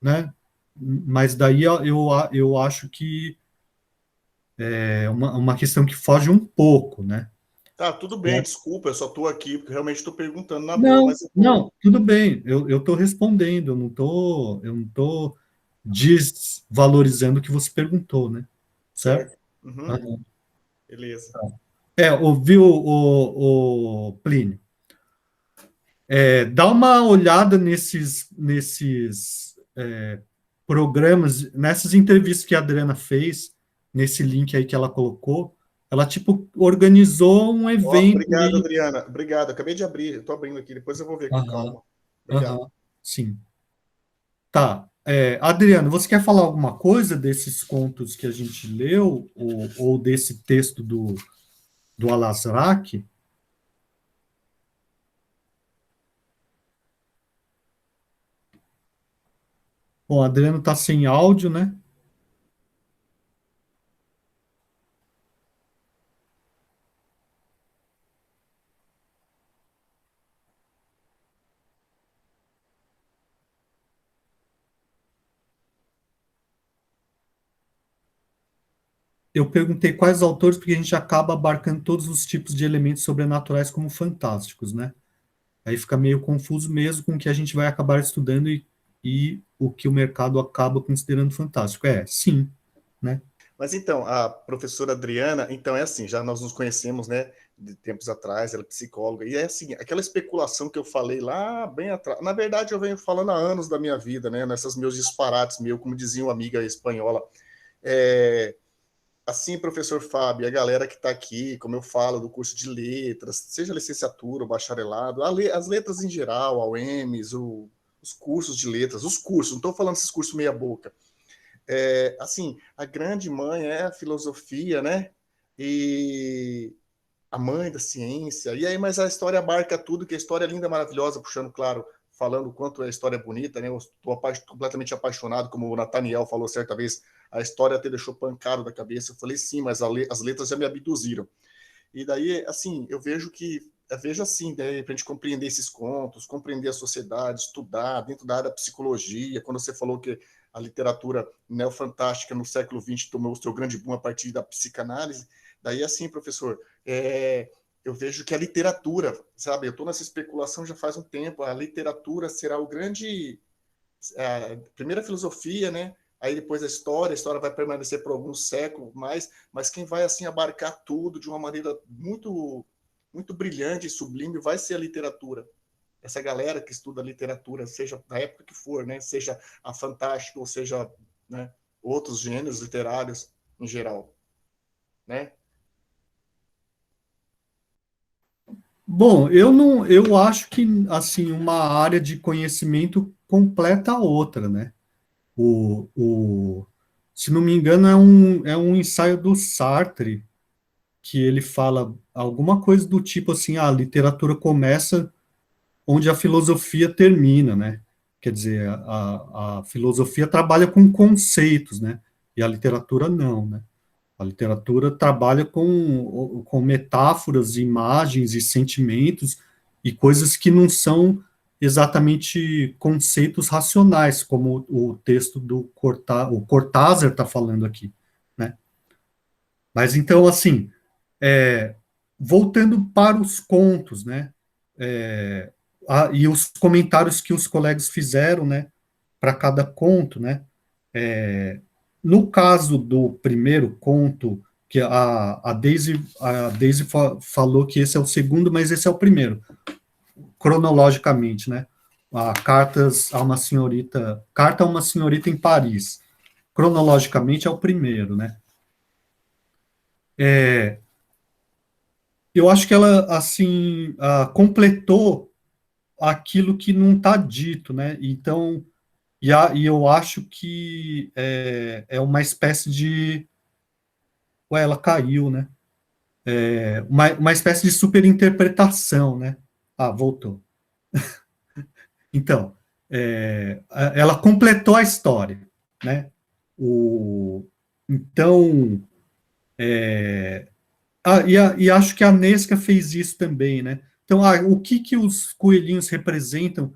Né? Mas daí eu acho que é uma questão que foge um pouco, né? Tá, tudo bem, desculpa, eu só estou aqui porque realmente estou perguntando na boa, Não, mas não, tudo bem, eu estou respondendo, eu não tô desvalorizando o que você perguntou, né? Certo? certo. Uhum. Beleza. Ouviu o Plínio? Dá uma olhada nesses programas, nessas entrevistas que a Adriana fez, nesse link aí que ela colocou. Ela, tipo, organizou um evento. Obrigado, Adriana. Obrigado. Acabei de abrir, estou abrindo aqui, depois eu vou ver com calma. Obrigado. Sim. Tá. Adriano, você quer falar alguma coisa desses contos que a gente leu, ou desse texto do Al-Azraq? Bom, o Adriano está sem áudio, né? Eu perguntei quais autores, porque a gente acaba abarcando todos os tipos de elementos sobrenaturais como fantásticos, né? Aí fica meio confuso mesmo com o que a gente vai acabar estudando e o que o mercado acaba considerando fantástico. Sim, né? Mas então, a professora Adriana, então é assim, já nós nos conhecemos, né, de tempos atrás, ela é psicóloga, e é assim, aquela especulação que eu falei lá bem atrás, na verdade eu venho falando há anos da minha vida, né, nessas meus disparates, como dizia uma amiga espanhola, assim, professor Fábio, a galera que está aqui, como eu falo, do curso de letras, seja licenciatura ou bacharelado, as letras em geral, a UEMS, os cursos de letras, os cursos, não estou falando esses cursos meia boca, assim, a grande mãe é a filosofia, né? E a mãe da ciência. E aí, mas a história abarca tudo, que a história é linda, maravilhosa, puxando, claro, falando o quanto a história é bonita, né? Eu estou completamente apaixonado, como o Nathaniel falou certa vez, a história até deixou pancado da cabeça. Eu falei, sim, mas as letras já me abduziram. E daí, assim, eu vejo assim, né, para a gente compreender esses contos, compreender a sociedade, estudar dentro da área da psicologia, quando você falou que a literatura neofantástica no século XX tomou o seu grande boom a partir da psicanálise, daí, assim, professor, eu vejo que a literatura, sabe, eu estou nessa especulação já faz um tempo, a literatura será o grande, primeira filosofia, né, aí depois a história vai permanecer por alguns séculos mais, mas quem vai assim abarcar tudo de uma maneira muito muito brilhante e sublime vai ser a literatura. Essa galera que estuda literatura, seja na época que for, né, seja a fantástica ou seja, né, outros gêneros literários em geral, né? Bom, eu acho que assim uma área de conhecimento completa a outra, né? Se não me engano, é um ensaio do Sartre que ele fala alguma coisa do tipo assim, a literatura começa onde a filosofia termina, né? Quer dizer, a filosofia trabalha com conceitos, né? E a literatura não, né? A literatura trabalha com metáforas, imagens e sentimentos e coisas que não são exatamente conceitos racionais, como o texto do o Cortázar está falando aqui, né? Mas então, assim, voltando para os contos, né? E os comentários que os colegas fizeram, né? Para cada conto, né? No caso do primeiro conto, que a Daisy falou que esse é o segundo, mas esse é o primeiro, cronologicamente, né? Carta a uma senhorita em Paris. Cronologicamente é o primeiro, né? Eu acho que ela, assim, completou aquilo que não está dito, né? Então, E eu acho que é uma espécie de... Ué, ela caiu, né? Uma espécie de superinterpretação, né? Ah, voltou. Então, ela completou a história, né? Então, e acho que a Nesca fez isso também, né? Então, o que os coelhinhos representam?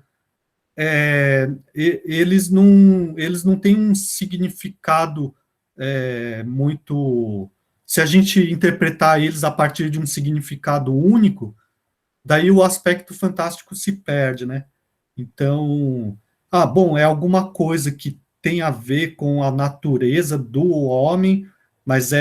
Eles não têm um significado muito... Se a gente interpretar eles a partir de um significado único, daí o aspecto fantástico se perde, né? Então, bom, é alguma coisa que tem a ver com a natureza do homem, mas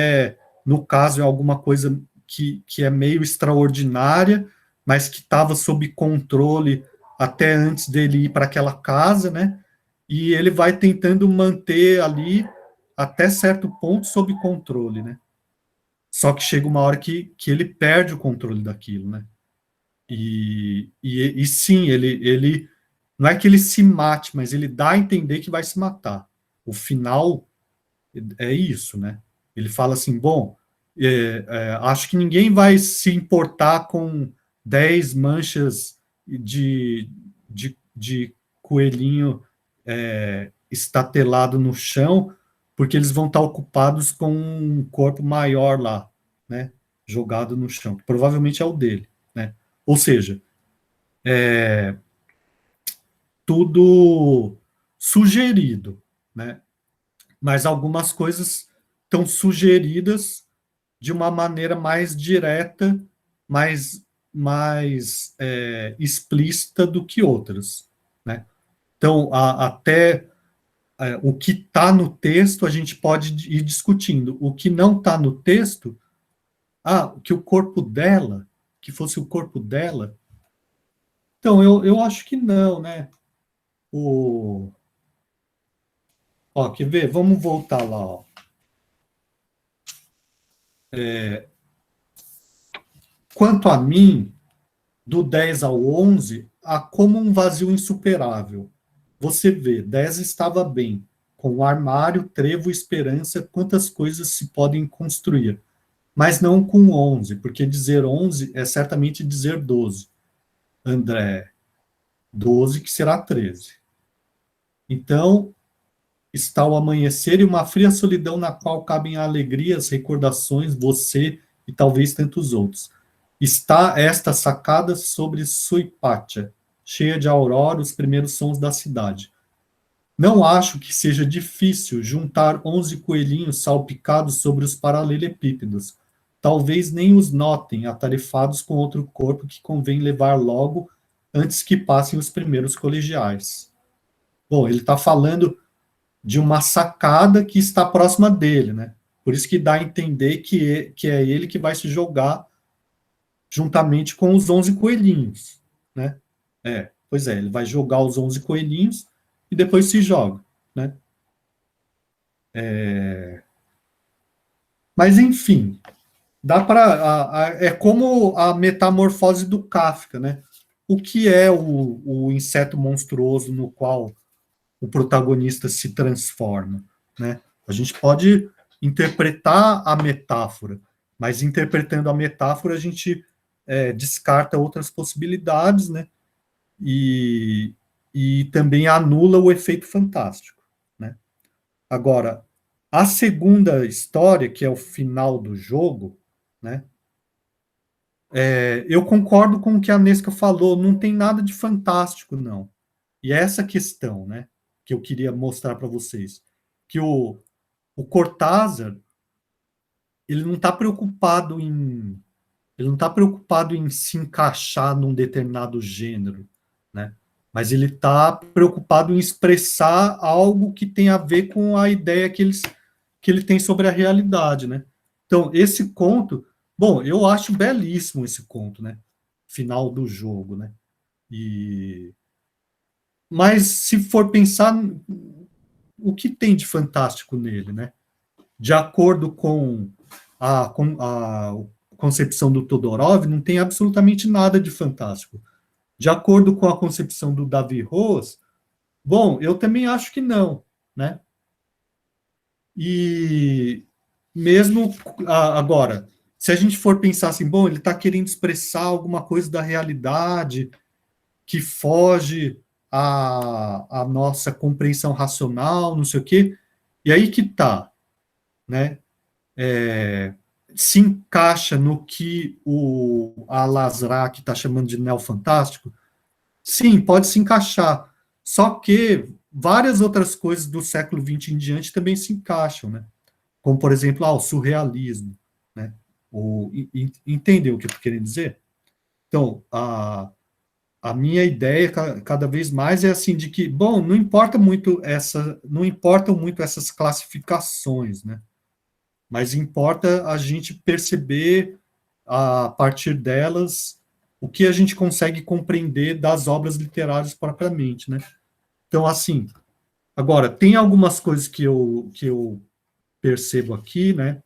no caso, é alguma coisa que é meio extraordinária, mas que estava sob controle até antes dele ir para aquela casa, né? E ele vai tentando manter ali, até certo ponto, sob controle, né? Só que chega uma hora que ele perde o controle daquilo, né? E sim, ele não é que ele se mate, mas ele dá a entender que vai se matar. O final é isso, né? Ele fala assim, bom, acho que ninguém vai se importar com 10 manchas de coelhinho estatelado no chão, porque eles vão estar ocupados com um corpo maior lá, né? Jogado no chão. Provavelmente é o dele, né? Ou seja, tudo sugerido, né? Mas algumas coisas estão sugeridas de uma maneira mais direta, mais explícita do que outras, né? Então, até o que está no texto a gente pode ir discutindo. O que não está no texto, que o corpo dela, que fosse o corpo dela. Então, eu acho que não, né? Quer ver? Vamos voltar lá, ó. Quanto a mim, do 10 ao 11, há como um vazio insuperável. Você vê, 10 estava bem, com o armário, trevo, esperança, quantas coisas se podem construir. Mas não com 11, porque dizer 11 é certamente dizer 12. André, 12 que será 13. Então, está o amanhecer e uma fria solidão na qual cabem a alegria, as recordações, você e talvez tantos outros. Está esta sacada sobre Suipatia, cheia de aurora, os primeiros sons da cidade. Não acho que seja difícil juntar 11 coelhinhos salpicados sobre os paralelepípedos. Talvez nem os notem, atarefados com outro corpo que convém levar logo antes que passem os primeiros colegiais. Bom, ele está falando de uma sacada que está próxima dele, né? Por isso que dá a entender que é ele que vai se jogar juntamente com os 11 coelhinhos, né? Pois é, ele vai jogar os 11 coelhinhos e depois se joga, né? Mas, enfim, dá para... É como a metamorfose do Kafka, né? O que é o inseto monstruoso no qual o protagonista se transforma, né? A gente pode interpretar a metáfora, mas interpretando a metáfora a gente descarta outras possibilidades, né? E também anula o efeito fantástico, né? Agora, a segunda história, que é o final do jogo, né? Eu concordo com o que a Nesca falou, não tem nada de fantástico, não. E é essa questão, né, que eu queria mostrar para vocês, que o Cortázar, ele não está preocupado em se encaixar num determinado gênero, né? Mas ele está preocupado em expressar algo que tem a ver com a ideia que ele tem sobre a realidade, né? Então, esse conto, bom, eu acho belíssimo esse conto, né? Final do jogo, né? Mas se for pensar, o que tem de fantástico nele, né? De acordo com a concepção do Todorov, não tem absolutamente nada de fantástico. De acordo com a concepção do Davi Rose, Bom, eu também acho que não, né? E mesmo agora, se a gente for pensar assim, bom, ele está querendo expressar alguma coisa da realidade que foge à nossa compreensão racional, não sei o quê, e aí que tá, né? Se encaixa no que o Al-Azraq está chamando de neofantástico? Sim, pode se encaixar. Só que várias outras coisas do século XX em diante também se encaixam, né? Como, por exemplo, o surrealismo, né? Entendeu o que eu estou querendo dizer? Então, a minha ideia cada vez mais é assim de que, bom, não importam muito essas classificações, né? Mas importa a gente perceber a partir delas o que a gente consegue compreender das obras literárias propriamente, né? Então, assim, agora tem algumas coisas que eu percebo aqui, né?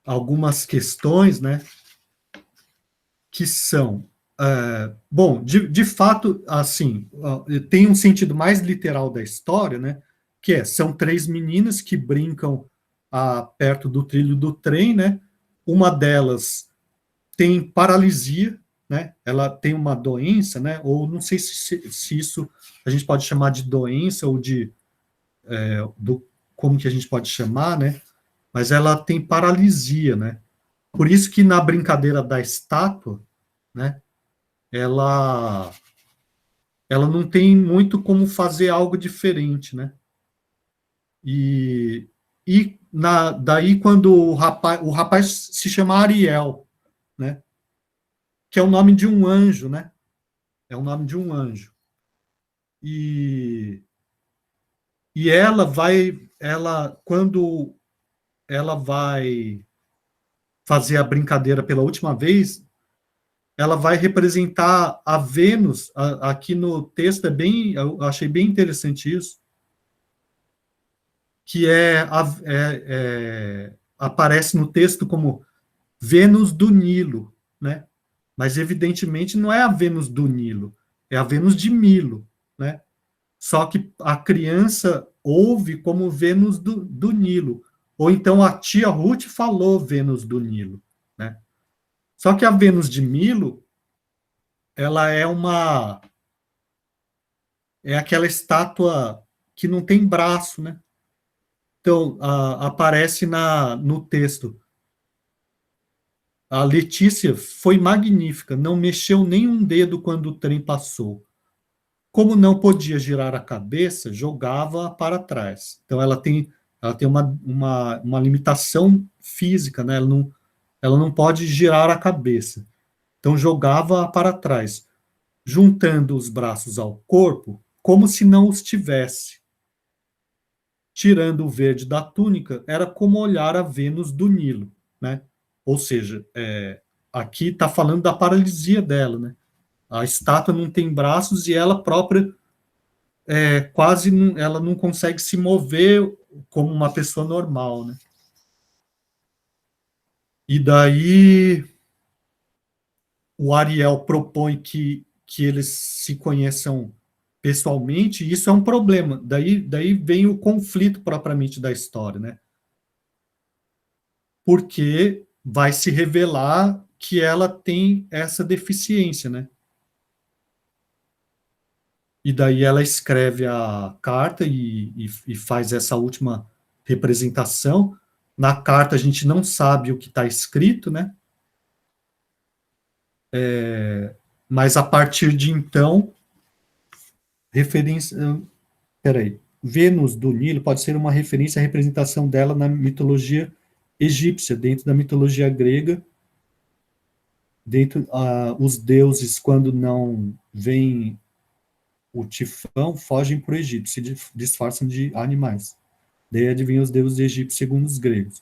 Algumas questões, né? Que são bom, de fato, assim, tem um sentido mais literal da história, né? São três meninas que brincam perto do trilho do trem, né? Uma delas tem paralisia, né? Ela tem uma doença, né? Ou não sei se isso a gente pode chamar de doença ou como que a gente pode chamar, né? Mas ela tem paralisia, né? Por isso que na brincadeira da estátua, né? Ela não tem muito como fazer algo diferente, né? Daí quando o rapaz se chama Ariel, né? Que é o nome de um anjo, né? É o nome de um anjo. E quando ela vai fazer a brincadeira pela última vez, ela vai representar a Vênus, aqui no texto eu achei bem interessante isso, que aparece no texto como Vênus do Nilo, né? Mas evidentemente não é a Vênus do Nilo, é a Vênus de Milo, né? Só que a criança ouve como Vênus do Nilo, ou então a tia Ruth falou Vênus do Nilo, né? Só que a Vênus de Milo, ela é aquela estátua que não tem braço, né? Então, aparece no texto, a Letícia foi magnífica, não mexeu nem um dedo quando o trem passou. Como não podia girar a cabeça, jogava para trás. Então, ela tem uma limitação física, né? Ela não pode girar a cabeça. Então, jogava para trás, juntando os braços ao corpo, como se não os tivesse. Tirando o verde da túnica, era como olhar a Vênus do Nilo, né? Ou seja, aqui está falando da paralisia dela, né? A estátua não tem braços e ela própria ela não consegue se mover como uma pessoa normal, né? E daí o Ariel propõe que eles se conheçam pessoalmente, e isso é um problema. Daí vem o conflito propriamente da história, né? Porque vai se revelar que ela tem essa deficiência, né? E daí ela escreve a carta e faz essa última representação. Na carta a gente não sabe o que está escrito, né? Mas a partir de então, referência. Peraí. Vênus do Nilo pode ser uma referência à representação dela na mitologia egípcia, dentro da mitologia grega. Os deuses, quando não veem o tifão, fogem para o Egito, se disfarçam de animais. Daí adivinha os deuses egípcios segundo os gregos.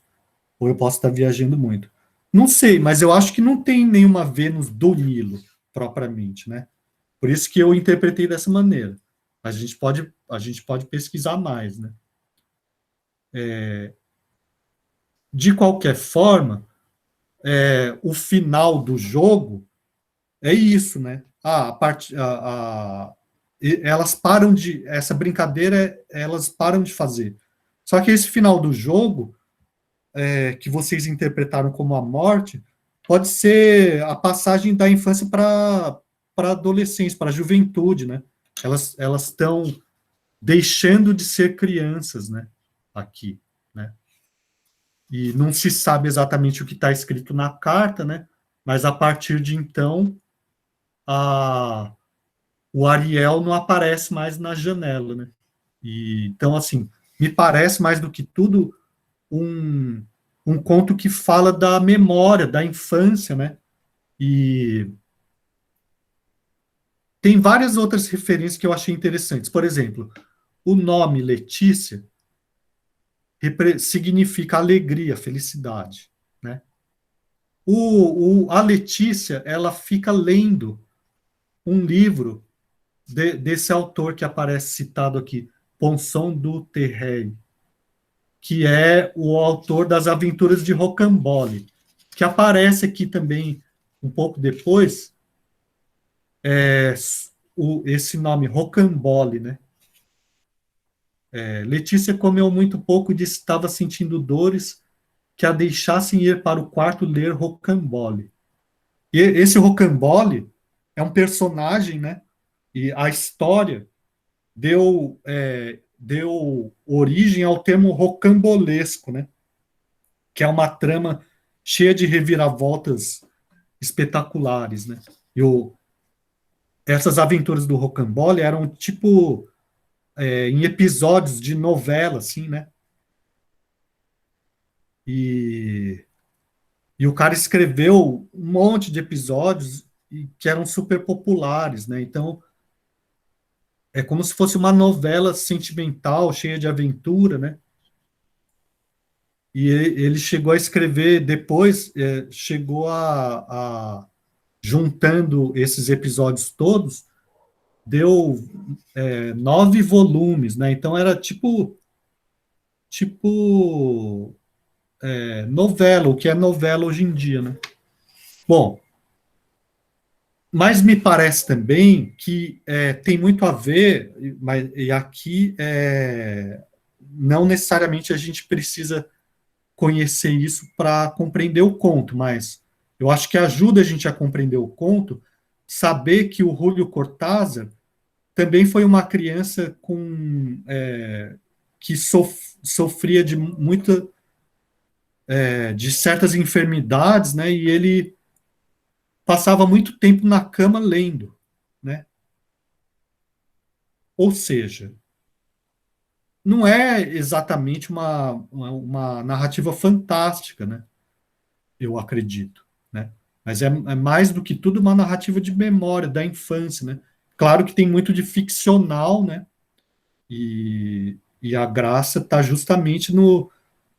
Ou eu posso estar viajando muito. Não sei, mas eu acho que não tem nenhuma Vênus do Nilo, propriamente, né? Por isso que eu interpretei dessa maneira. A gente pode pesquisar mais, né? De qualquer forma, o final do jogo é isso, né? elas param de, essa brincadeira, elas param de fazer. Só que esse final do jogo, que vocês interpretaram como a morte, pode ser a passagem da infância para a adolescência, para a juventude, né? Elas estão deixando de ser crianças, né? Aqui, né? E não se sabe exatamente o que está escrito na carta, né? Mas a partir de então, o Ariel não aparece mais na janela, né? E, então, assim, me parece mais do que tudo um conto que fala da memória, da infância, né? E tem várias outras referências que eu achei interessantes. Por exemplo, o nome Letícia significa alegria, felicidade, né? A Letícia, ela fica lendo um livro desse autor que aparece citado aqui, Ponson du Terreil, que é o autor das Aventuras de Rocambole, que aparece aqui também um pouco depois, esse nome, Rocambole, né? Letícia comeu muito pouco e disse que estava sentindo dores que a deixassem ir para o quarto ler Rocambole. E esse Rocambole é um personagem, né? E a história deu origem ao termo rocambolesco, né? Que é uma trama cheia de reviravoltas espetaculares, né? E essas aventuras do Rocambole eram tipo em episódios de novela, assim, né? E o cara escreveu um monte de episódios que eram super populares, né? Então, é como se fosse uma novela sentimental, cheia de aventura, né? E ele chegou a escrever depois, chegou juntando esses episódios todos, deu 9 volumes, né? Então era tipo novela, o que é novela hoje em dia, né? Bom, mas me parece também que tem muito a ver, e aqui não necessariamente a gente precisa conhecer isso para compreender o conto, mas eu acho que ajuda a gente a compreender o conto, saber que o Julio Cortázar também foi uma criança que sofria de de certas enfermidades, né? E ele passava muito tempo na cama lendo, né? Ou seja, não é exatamente uma narrativa fantástica, né? Eu acredito, né? Mas é mais do que tudo uma narrativa de memória, da infância, né? Claro que tem muito de ficcional, né? E a graça está justamente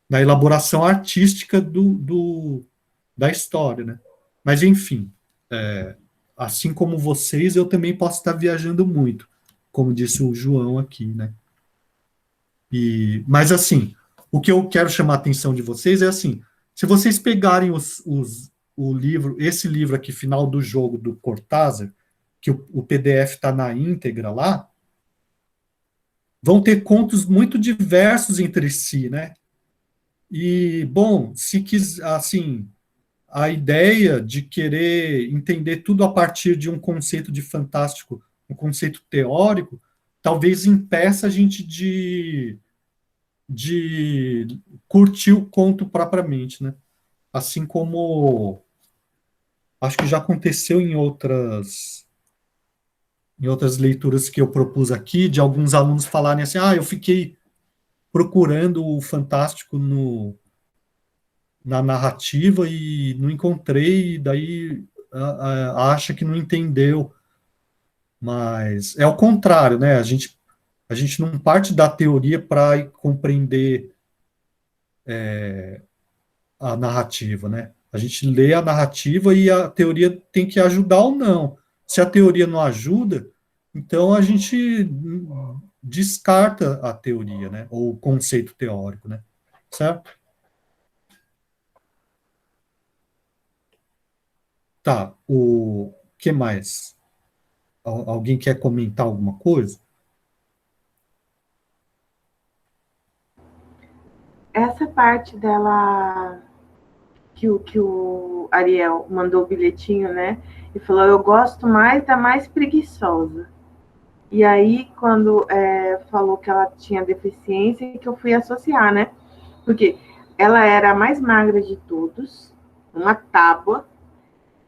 na elaboração artística da história, né? Mas, enfim, assim como vocês, eu também posso estar viajando muito, como disse o João aqui, né? Mas, assim, o que eu quero chamar a atenção de vocês é assim, se vocês pegarem o livro, esse livro aqui, Final do Jogo, do Cortázar, que o PDF está na íntegra lá, vão ter contos muito diversos entre si, né? E, bom, se quis, assim, a ideia de querer entender tudo a partir de um conceito de fantástico, um conceito teórico, talvez impeça a gente de curtir o conto propriamente, né? Assim como acho que já aconteceu em outras leituras que eu propus aqui, de alguns alunos falarem assim, eu fiquei procurando o fantástico na narrativa e não encontrei, e daí acha que não entendeu. Mas é o contrário, né? A gente não parte da teoria para compreender a narrativa, né? A gente lê a narrativa e a teoria tem que ajudar ou não. Se a teoria não ajuda, então a gente descarta a teoria, né? Ou o conceito teórico, né? Certo? Tá, o que mais? Alguém quer comentar alguma coisa? Essa parte dela que o Ariel mandou o bilhetinho, né? E falou, eu gosto mais da mais preguiçosa. E aí, quando falou que ela tinha deficiência, que eu fui associar, né? Porque ela era a mais magra de todos, uma tábua,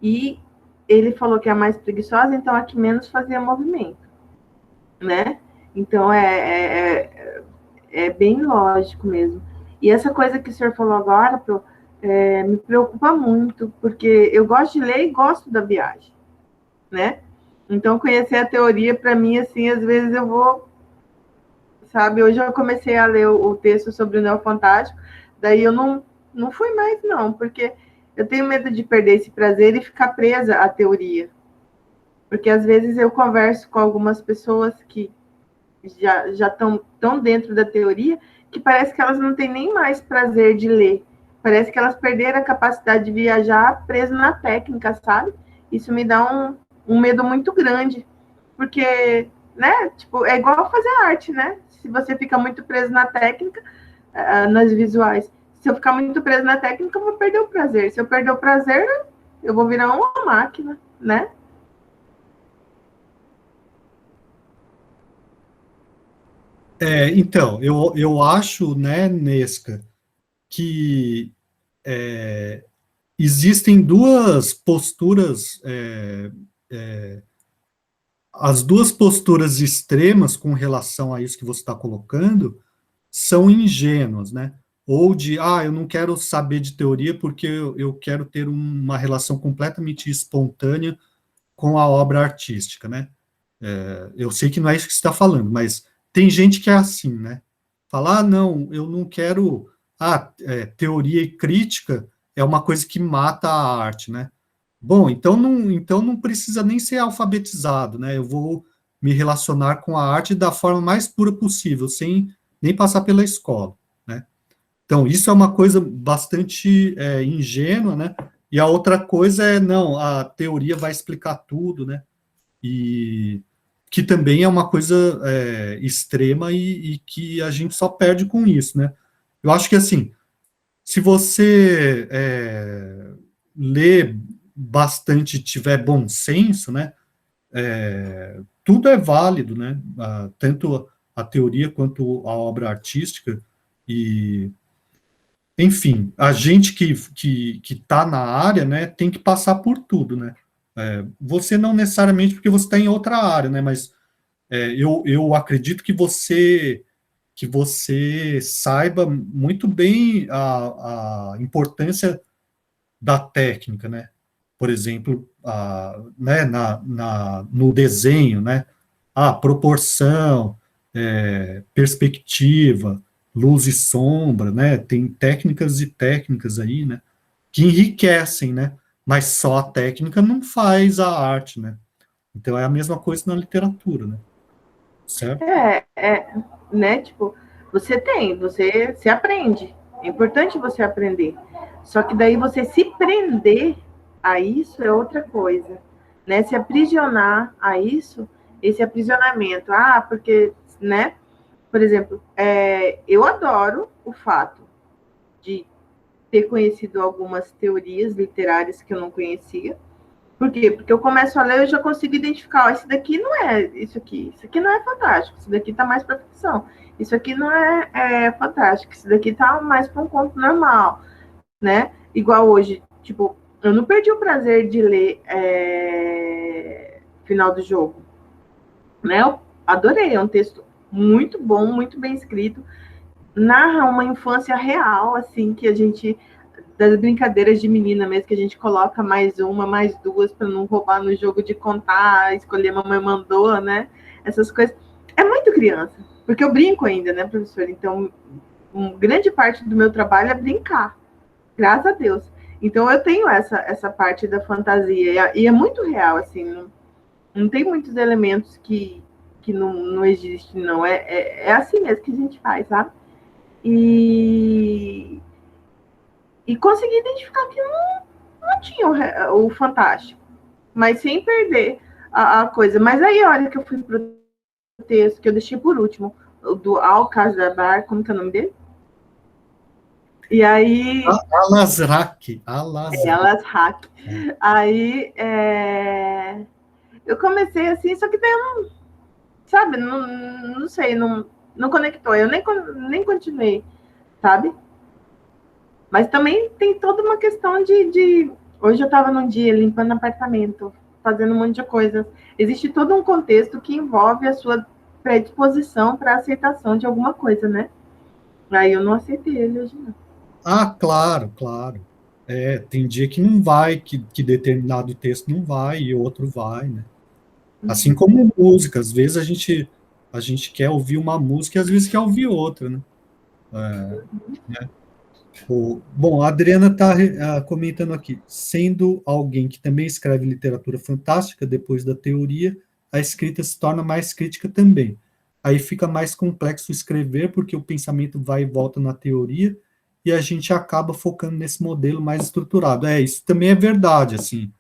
e ele falou que é a mais preguiçosa, então a que menos fazia movimento, né? Então é bem lógico mesmo. E essa coisa que o senhor falou agora, me preocupa muito, porque eu gosto de ler e gosto da viagem, né? Então, conhecer a teoria, para mim, assim, às vezes eu vou, sabe? Hoje eu comecei a ler o texto sobre o Neofantástico, daí eu não fui mais, não, porque eu tenho medo de perder esse prazer e ficar presa à teoria. Porque, às vezes, eu converso com algumas pessoas que já estão tão dentro da teoria, que parece que elas não têm nem mais prazer de ler. Parece que elas perderam a capacidade de viajar preso na técnica, sabe? Isso me dá um medo muito grande. Porque, né, tipo, é igual fazer arte, né? Se você fica muito preso na técnica, nas visuais, se eu ficar muito preso na técnica, eu vou perder o prazer. Se eu perder o prazer, eu vou virar uma máquina, né? Então, eu acho, né, Nesca, que existem duas posturas, as duas posturas extremas com relação a isso que você está colocando são ingênuas, né? Ou de, eu não quero saber de teoria porque eu quero ter uma relação completamente espontânea com a obra artística, né? Eu sei que não é isso que você está falando, mas tem gente que é assim, né? Falar, não, eu não quero. Teoria e crítica é uma coisa que mata a arte, né? Bom, então não precisa nem ser alfabetizado, né? Eu vou me relacionar com a arte da forma mais pura possível, sem nem passar pela escola, né? Então, isso é uma coisa bastante ingênua, né? E a outra coisa é, não, a teoria vai explicar tudo, né? E que também é uma coisa extrema e que a gente só perde com isso, né? Eu acho que, assim, se você lê bastante, tiver bom senso, né? Tudo é válido, né? Tanto a teoria quanto a obra artística e enfim, a gente que está na área, né, tem que passar por tudo, né? Você não necessariamente porque você está em outra área, né? Mas eu acredito que você saiba muito bem a importância da técnica, né? Por exemplo, né, no desenho, né? Proporção, perspectiva, luz e sombra, né? Tem técnicas e técnicas aí, né? Que enriquecem, né? Mas só a técnica não faz a arte, né? Então é a mesma coisa na literatura, né? Certo? Né? Tipo, você se aprende. É importante você aprender. Só que daí você se prender a isso é outra coisa, né? Se aprisionar a isso, esse aprisionamento. Porque, né? Por exemplo, eu adoro o fato de ter conhecido algumas teorias literárias que eu não conhecia. Por quê? Porque eu começo a ler, eu já consigo identificar, isso daqui não é isso aqui não é fantástico, isso daqui tá mais para ficção, isso aqui não é fantástico, isso daqui tá mais para um conto normal, né? Igual hoje, tipo, eu não perdi o prazer de ler Final do Jogo, né? Eu adorei, é um texto muito bom, muito bem escrito, narra uma infância real, assim, que a gente das brincadeiras de menina mesmo, que a gente coloca mais uma, mais duas, para não roubar no jogo de contar, escolher mamãe mandou, né? Essas coisas. É muito criança, porque eu brinco ainda, né, professor? Então, grande parte do meu trabalho é brincar, graças a Deus. Então, eu tenho essa parte da fantasia, e é muito real, assim, não tem muitos elementos que não existem, não. É assim mesmo que a gente faz, sabe? E consegui identificar que não tinha o fantástico, mas sem perder a coisa. Mas aí, olha que eu fui pro texto, que eu deixei por último, do Alcazar, como que é o nome dele? E aí... Al-Azraq. Elas hack. Aí eu comecei assim, só que daí eu não, sabe, não sei, não conectou. Eu nem continuei, sabe? Mas também tem toda uma questão de... Hoje eu estava num dia limpando apartamento, fazendo um monte de coisas. Existe todo um contexto que envolve a sua predisposição para a aceitação de alguma coisa, né? Aí eu não aceitei ele hoje, não. Ah, claro, claro. Tem dia que não vai, que determinado texto não vai e outro vai, né? Assim como música, às vezes a gente quer ouvir uma música e às vezes quer ouvir outra, né? Né? Bom, a Adriana está comentando aqui, sendo alguém que também escreve literatura fantástica, depois da teoria, a escrita se torna mais crítica também. Aí fica mais complexo escrever, porque o pensamento vai e volta na teoria, e a gente acaba focando nesse modelo mais estruturado. Isso também é verdade, assim.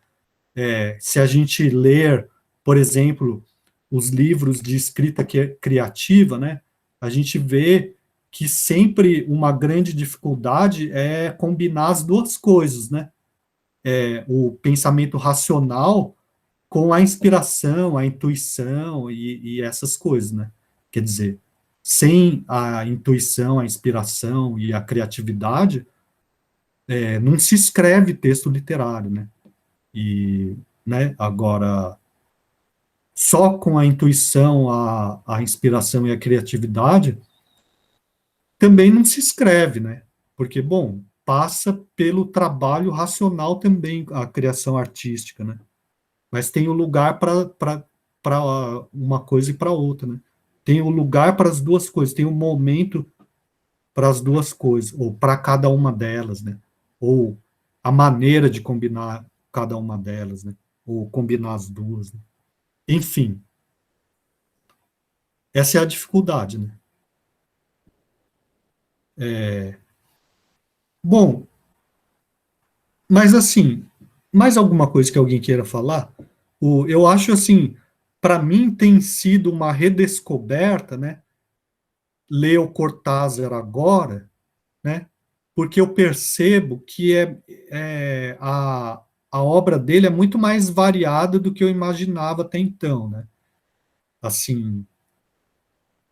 Se a gente ler, por exemplo, os livros de escrita criativa, né, a gente vê que sempre uma grande dificuldade é combinar as duas coisas, né? O pensamento racional com a inspiração, a intuição e essas coisas, né? Quer dizer, sem a intuição, a inspiração e a criatividade, não se escreve texto literário, né? E, né, agora, só com a intuição, a inspiração e a criatividade, também não se escreve, né? Porque, bom, passa pelo trabalho racional também a criação artística, né? Mas tem o lugar para uma coisa e para outra, né? Tem o lugar para as duas coisas, tem um momento para as duas coisas, ou para cada uma delas, né? Ou a maneira de combinar cada uma delas, né? Ou combinar as duas, né? Enfim, essa é a dificuldade, né? Bom, mas assim, mais alguma coisa que alguém queira falar? Eu acho assim, para mim tem sido uma redescoberta, né? Ler o Cortázar agora, né? Porque eu percebo que a obra dele é muito mais variada do que eu imaginava até então, né? Assim,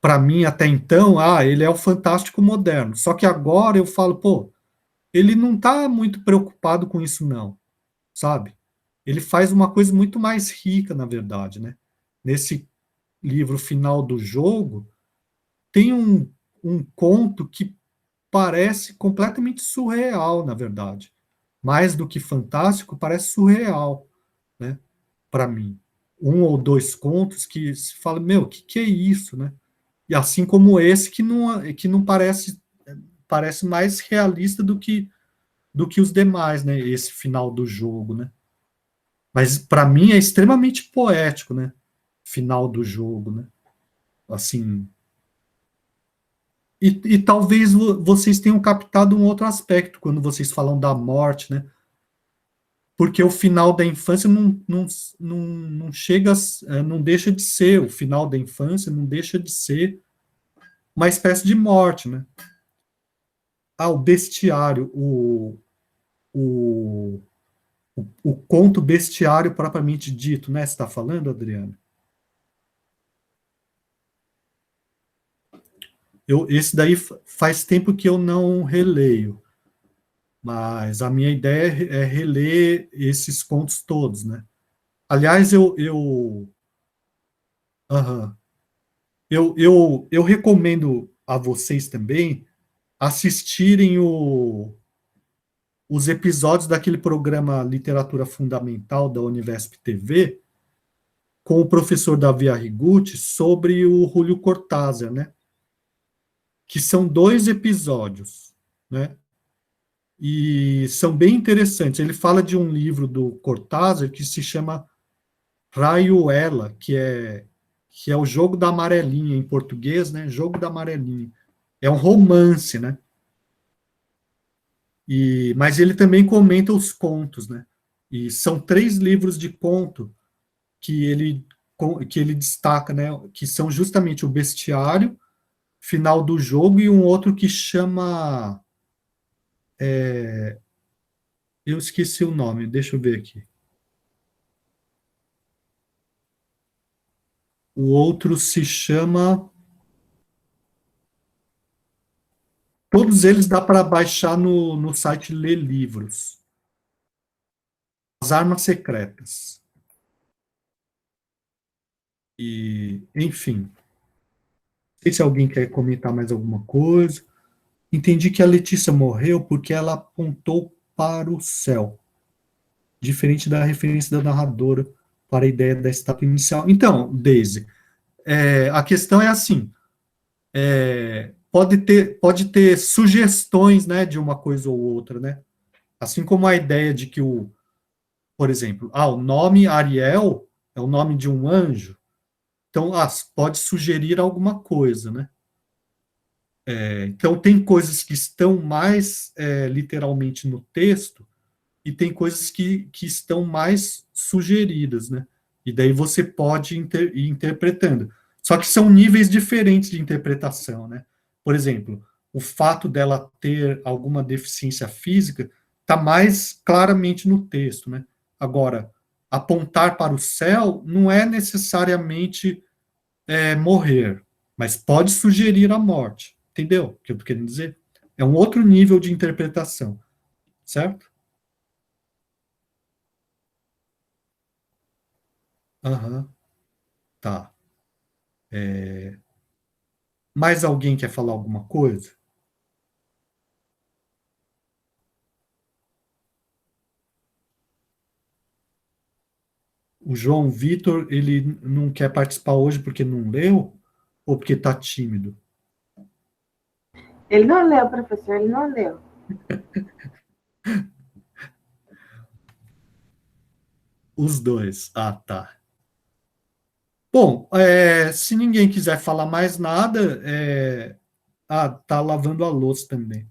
para mim até então, ele é o fantástico moderno. Só que agora eu falo, pô, ele não está muito preocupado com isso não, sabe? Ele faz uma coisa muito mais rica, na verdade, né? Nesse livro Final do Jogo, tem um conto que parece completamente surreal, na verdade. Mais do que fantástico, parece surreal, né? Para mim. Um ou dois contos que se fala, meu, o que é isso, né? E assim como esse que não parece mais realista do que os demais, né? Esse final do jogo, né? Mas para mim é extremamente poético, né? Final do jogo, né? Assim, e talvez vocês tenham captado um outro aspecto quando vocês falam da morte, né? Porque o final da infância não chega, não deixa de ser, o final da infância não deixa de ser uma espécie de morte, né? O bestiário, o, o conto bestiário propriamente dito, né? Você está falando, Adriana? Esse daí faz tempo que eu não releio, mas a minha ideia é reler esses contos todos, né? Aliás, aham. Eu recomendo a vocês também assistirem os episódios daquele programa Literatura Fundamental da Univesp TV com o professor Davi Arrigucci sobre o Júlio Cortázar, né? Que são 2 episódios, né? E são bem interessantes. Ele fala de um livro do Cortázar que se chama Rayuela, que é o Jogo da Amarelinha em português, né? Jogo da Amarelinha. É um romance, né? Mas ele também comenta os contos, né? E são 3 livros de conto que ele destaca, né, que são justamente o bestiário, final do jogo, e um outro que chama... eu esqueci o nome, deixa eu ver aqui. O outro se chama... Todos eles dá para baixar no site Ler Livros. As Armas Secretas. E, enfim. Não sei se alguém quer comentar mais alguma coisa. Entendi que a Letícia morreu porque ela apontou para o céu. Diferente da referência da narradora para a ideia da estátua inicial. Então, Daisy, a questão é assim, pode ter sugestões, né, de uma coisa ou outra, né? Assim como a ideia de que por exemplo, o nome Ariel é o nome de um anjo, então pode sugerir alguma coisa, né? Então tem coisas que estão mais literalmente no texto e tem coisas que estão mais sugeridas, né? E daí você pode ir interpretando. Só que são níveis diferentes de interpretação, né? Por exemplo, o fato dela ter alguma deficiência física está mais claramente no texto, né? Agora, apontar para o céu não é necessariamente morrer, mas pode sugerir a morte. Entendeu o que eu estou querendo dizer? É um outro nível de interpretação, certo? Aham, tá. Mais alguém quer falar alguma coisa? O João Vitor, ele não quer participar hoje porque não leu ou porque está tímido? Ele não leu, professor, ele não leu. Os dois. Ah, tá. Bom, se ninguém quiser falar mais nada, tá lavando a louça também.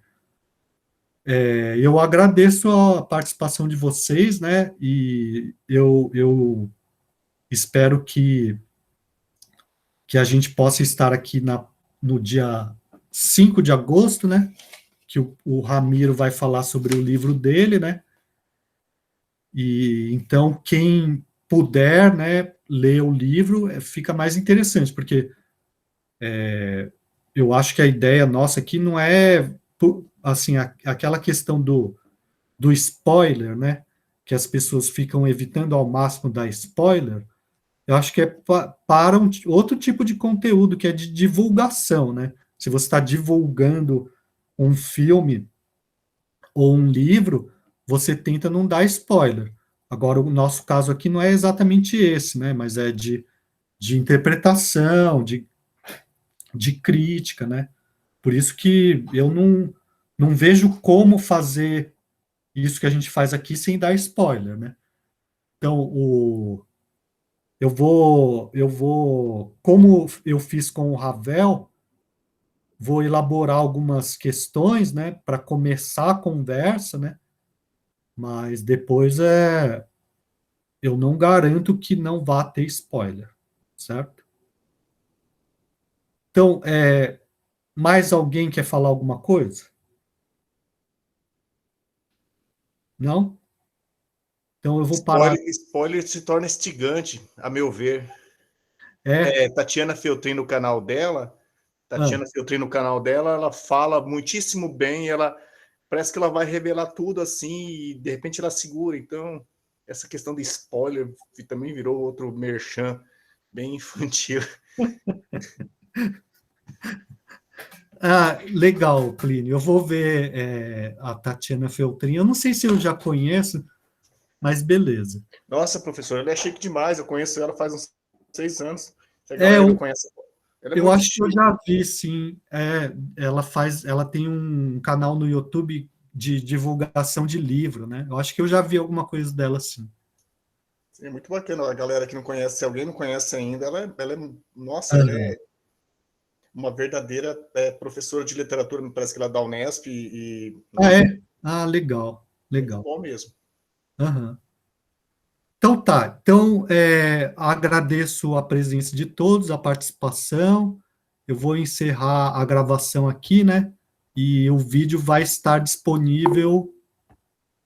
Eu agradeço a participação de vocês, né? E eu espero que a gente possa estar aqui no dia 5 de agosto, né? Que o Ramiro vai falar sobre o livro dele, né? E então quem puder, né, ler o livro, fica mais interessante, porque eu acho que a ideia nossa aqui não é assim aquela questão do spoiler, né? Que as pessoas ficam evitando ao máximo dar spoiler. Eu acho que é para outro tipo de conteúdo, que é de divulgação, né? Se você está divulgando um filme ou um livro, você tenta não dar spoiler. Agora, o nosso caso aqui não é exatamente esse, né? Mas é de interpretação, de crítica, né? Por isso que eu não vejo como fazer isso que a gente faz aqui sem dar spoiler, né? Então, como eu fiz com o Ravel, vou elaborar algumas questões, né, para começar a conversa, né, mas depois eu não garanto que não vá ter spoiler, certo? Então, mais alguém quer falar alguma coisa? Não? Então eu vou parar. Spoiler se torna instigante, a meu ver. É? Tatiana Feltrin no canal dela, ela fala muitíssimo bem, ela parece que ela vai revelar tudo assim e de repente ela segura. Então, essa questão de spoiler também virou outro merchan bem infantil. Legal, Plínio. Eu vou ver a Tatiana Feltrin. Eu não sei se eu já conheço, mas beleza. Nossa, professor, ela é chique demais. Eu conheço ela faz uns 6 anos. Se a galera não conhece. Eu acho que eu já vi, sim. Ela tem um canal no YouTube de divulgação de livro, né? Eu acho que eu já vi alguma coisa dela, sim. Sim, muito bacana. A galera que não conhece, se alguém não conhece ainda, ela é uma verdadeira professora de literatura, me parece que ela é da Unesp Legal, legal. Muito bom mesmo. Uhum. Então tá, então agradeço a presença de todos, a participação. Eu vou encerrar a gravação aqui, né? E o vídeo vai estar disponível